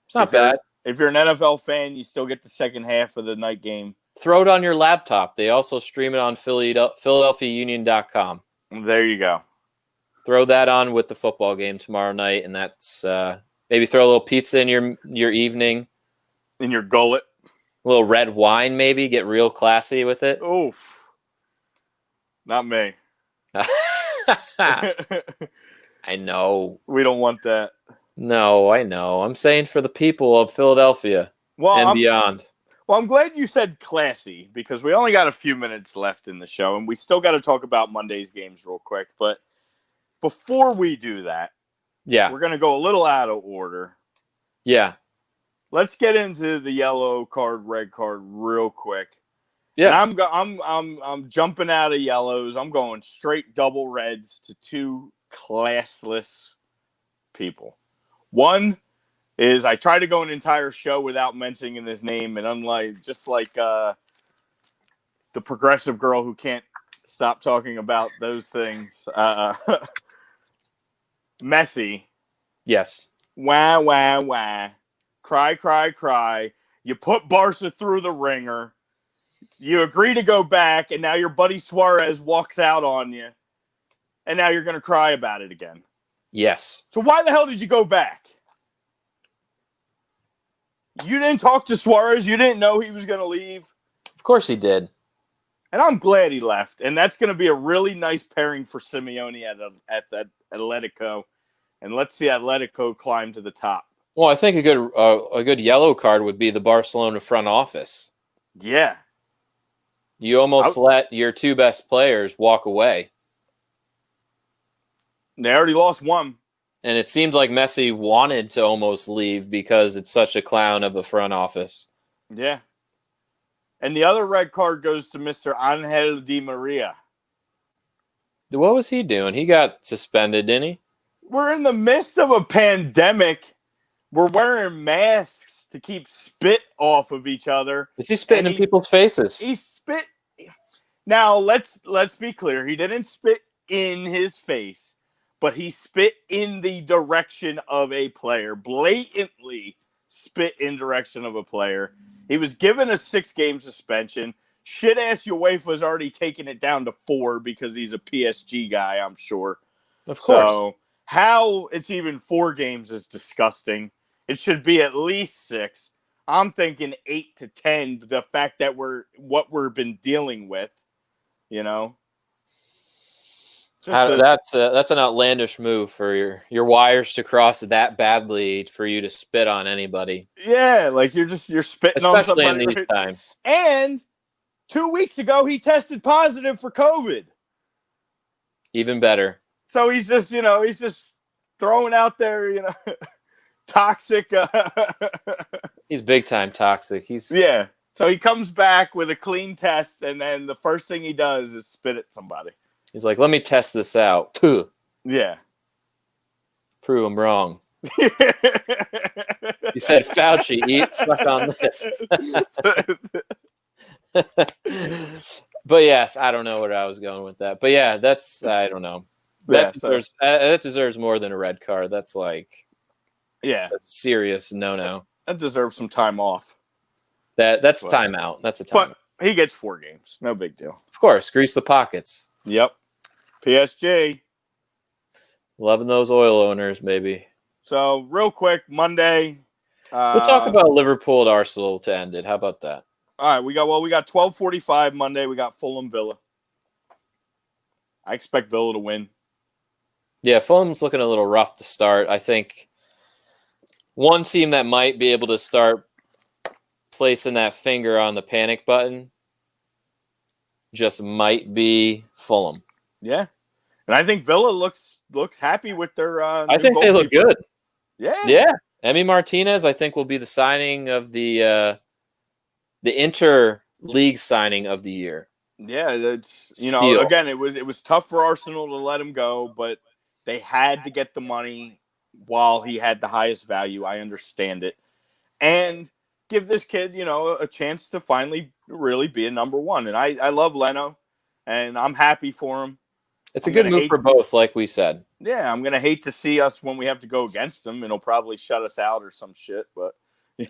It's not bad. If you're an NFL fan, you still get the second half of the night game. Throw it on your laptop. They also stream it on PhiladelphiaUnion.com. There you go. Throw that on with the football game tomorrow night, and that's maybe throw a little pizza in your evening. In your gullet. A little red wine, maybe. Get real classy with it. Oof. Not me. I know. We don't want that. No, I know. I'm saying for the people of Philadelphia and beyond. Well, I'm glad you said classy because we only got a few minutes left in the show, and we still got to talk about Monday's games real quick. But before we do that, we're going to go a little out of order. Yeah. Let's get into the yellow card, red card real quick. Yeah. And I'm jumping out of yellows. I'm going straight double reds to two classless people. One is I tried to go an entire show without mentioning his name, and unlike the progressive girl who can't stop talking about those things, Messi. Yes. Wah, wah, wah. Cry, cry, cry. You put Barca through the ringer. You agree to go back, and now your buddy Suarez walks out on you, and now you're going to cry about it again. Yes. So why the hell did you go back? You didn't talk to Suarez. You didn't know he was going to leave. Of course he did. And I'm glad he left. And that's going to be a really nice pairing for Simeone at Atletico. And let's see Atletico climb to the top. Well, I think a good yellow card would be the Barcelona front office. Yeah. You almost let your two best players walk away. They already lost one. And it seemed like Messi wanted to almost leave because it's such a clown of a front office. Yeah. And the other red card goes to Mr. Angel Di Maria. What was he doing? He got suspended, didn't he? We're in the midst of a pandemic. We're wearing masks to keep spit off of each other. Is he spitting in people's faces? He spit. Now, let's be clear. He didn't spit in his face, but he spit in the direction of a player. Blatantly spit in direction of a player. He was given a 6-game suspension. Shit-ass UEFA's already taken it down to 4 because he's a PSG guy, I'm sure. Of course. So how it's even 4 games is disgusting. It should be at least 6. I'm thinking 8 to 10. The fact that we've been dealing with, you know. That's an outlandish move for your wires to cross that badly for you to spit on anybody. Yeah, like you're spitting especially on somebody. Especially in these times. And 2 weeks ago, he tested positive for COVID. Even better. So he's just throwing out there, toxic. He's big time toxic. Yeah. So he comes back with a clean test, and then the first thing he does is spit at somebody. He's like, let me test this out. Puh. Yeah. Prove him wrong. He said, Fauci, suck on this. But yes, I don't know where I was going with that. But yeah, I don't know. That deserves more than a red card. That's like a serious no-no. That deserves some time off. That's timeout. That's a timeout. But he gets 4 games. No big deal. Of course, grease the pockets. Yep. PSG. Loving those oil owners, baby. So, real quick, Monday. We'll talk about Liverpool and Arsenal to end it. How about that? All right, we got 12:45 Monday. We got Fulham Villa. I expect Villa to win. Yeah, Fulham's looking a little rough to start. I think one team that might be able to start placing that finger on the panic button just might be Fulham. Yeah. And I think Villa looks happy with their I think they look good. Yeah. Yeah. Emi Martinez, I think, will be the signing of the inter-league signing of the year. Yeah, it's again, it was tough for Arsenal to let him go, but they had to get the money while he had the highest value. I understand it. And give this kid, a chance to finally really be a number one. And I love Leno, and I'm happy for him. It's a good move for both, like we said. Yeah, I'm going to hate to see us when we have to go against him, and he'll probably shut us out or some shit. But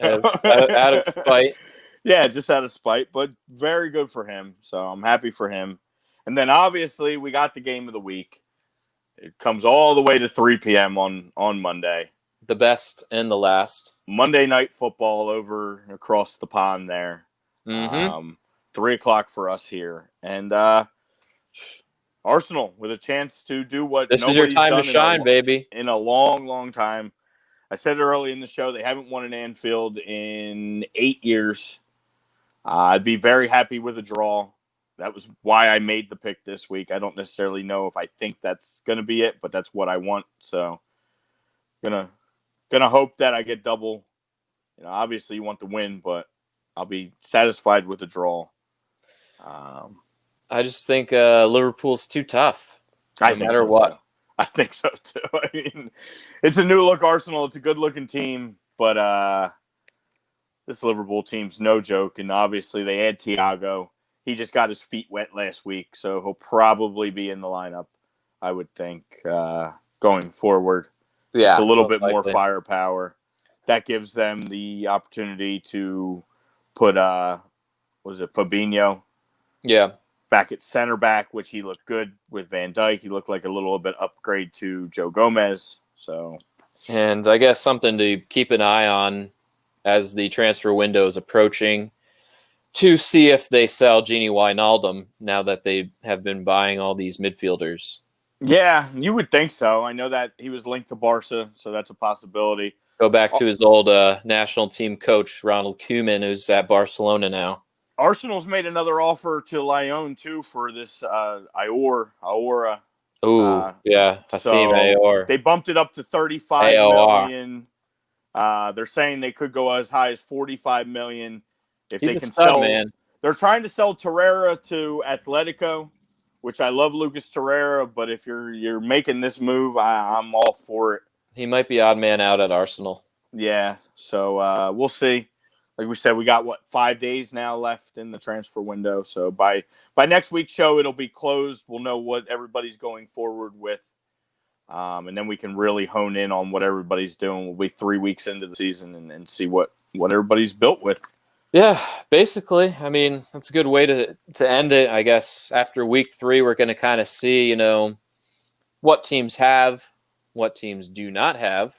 out of spite. Yeah, just out of spite, but very good for him. So I'm happy for him. And then obviously we got the game of the week. It comes all the way to 3 p.m. on Monday. The best and the last. Monday Night Football over across the pond there. Mm-hmm. 3 o'clock for us here. And Arsenal with a chance to do what this is your time to shine, baby. In a long, long time. I said it early in the show, they haven't won an Anfield in 8 years. I'd be very happy with a draw. That was why I made the pick this week. I don't necessarily know if I think that's going to be it, but that's what I want. So, gonna hope that I get double. Obviously you want the win, but I'll be satisfied with a draw. I just think Liverpool's too tough. No matter what. I think so too. I mean, it's a new look Arsenal. It's a good looking team, but this Liverpool team's no joke. And obviously they had Thiago. He just got his feet wet last week, so he'll probably be in the lineup, I would think, going forward. Yeah, just a little bit more firepower. That gives them the opportunity to put, Fabinho? Yeah. Back at center back, which he looked good with Van Dijk. He looked like a little bit upgrade to Joe Gomez. So, and I guess something to keep an eye on as the transfer window is approaching to see if they sell Gini Wijnaldum now that they have been buying all these midfielders. Yeah, you would think so. I know that he was linked to Barca, so that's a possibility. Go back to his old national team coach, Ronald Koeman, who's at Barcelona now. Arsenal's made another offer to Lyon too for this Aora. Ooh, yeah, Hasim So Aor. they bumped it up to 35 AOR. million. They're saying they could go as high as 45 million if He's they a can stud, sell. man. They're trying to sell Torreira to Atletico, which I love Lucas Torreira, but if you're making this move, I'm all for it. He might be odd man out at Arsenal. Yeah, so we'll see. Like we said, we got 5 days now left in the transfer window. So by next week's show, it'll be closed. We'll know what everybody's going forward with, and then we can really hone in on what everybody's doing. We'll be 3 weeks into the season and see what everybody's built with. Yeah, basically. I mean, that's a good way to end it. I guess after week 3, we're going to kind of see, what teams have, what teams do not have.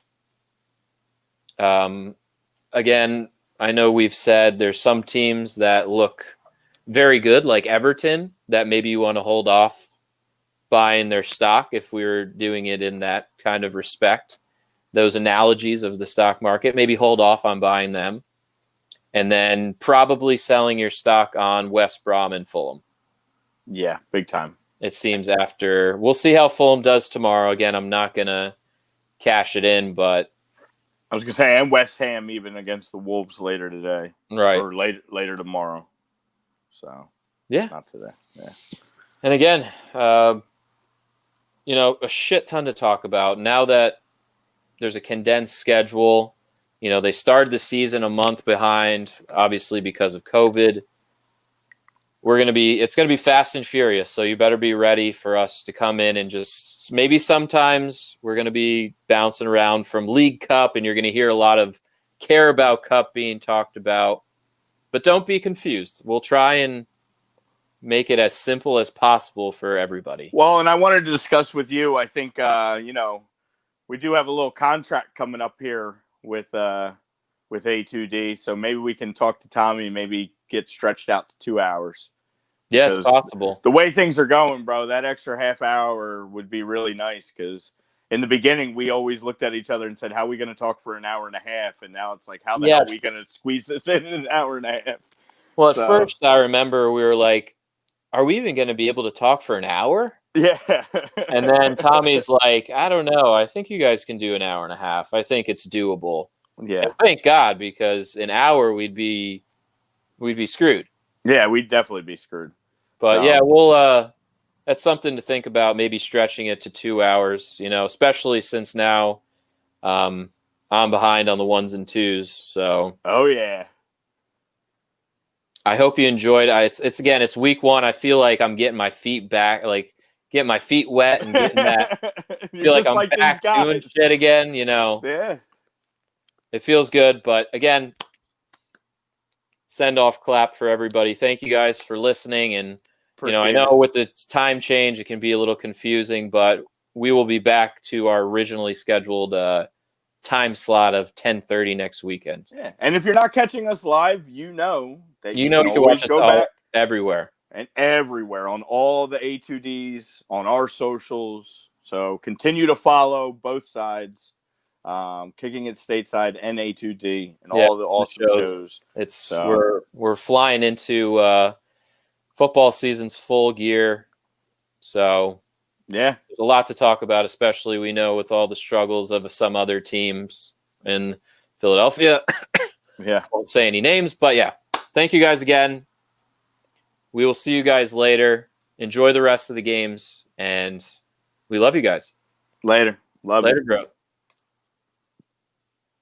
Again, I know we've said there's some teams that look very good, like Everton, that maybe you want to hold off buying their stock if we were doing it in that kind of respect. Those analogies of the stock market, maybe hold off on buying them. And then probably selling your stock on West Brom and Fulham. Yeah, big time. It seems after. We'll see how Fulham does tomorrow. Again, I'm not going to cash it in, but I was going to say, and West Ham even against the Wolves later today. Right. Or later tomorrow. So, yeah. Not today. Yeah. And again, a shit ton to talk about. Now that there's a condensed schedule, they started the season a month behind, obviously because of COVID. It's going to be fast and furious. So you better be ready for us to come in and just maybe sometimes we're going to be bouncing around from League Cup and you're going to hear a lot of Carabao Cup being talked about, but don't be confused. We'll try and make it as simple as possible for everybody. Well, and I wanted to discuss with you, I think, we do have a little contract coming up here with A2D. So maybe we can talk to Tommy and maybe get stretched out to 2 hours. Yeah, it's possible. The way things are going, bro, that extra half hour would be really nice because in the beginning, we always looked at each other and said, how are we going to talk for an hour and a half? And now it's like, how the hell are we going to squeeze this in an hour and a half? Well, at first, I remember we were like, are we even going to be able to talk for an hour? Yeah. And then Tommy's like, I don't know. I think you guys can do an hour and a half. I think it's doable. Yeah. And thank God, because an hour we'd be screwed. Yeah, we'd definitely be screwed. But yeah, we'll that's something to think about, maybe stretching it to 2 hours, especially since now I'm behind on the 1s and 2s. So oh yeah. I hope you enjoyed. It's week 1. I feel like I'm getting my feet back, like getting my feet wet and getting that. Feel like I'm back doing shit again, Yeah. It feels good, but again, send off clap for everybody. Thank you guys for listening. And, I know with the time change, it can be a little confusing, but we will be back to our originally scheduled time slot of 10:30 next weekend. Yeah. And if you're not catching us live, you can watch us back everywhere. And everywhere on all the A2Ds, on our socials. So continue to follow both sides. Kicking it Stateside and A2D and all the awesome shows. We're flying into football season's full gear. So yeah, there's a lot to talk about, especially we know with all the struggles of some other teams in Philadelphia. Yeah. I won't say any names, but yeah. Thank you guys again. We will see you guys later. Enjoy the rest of the games, and we love you guys. Later. Love you. Later, bro.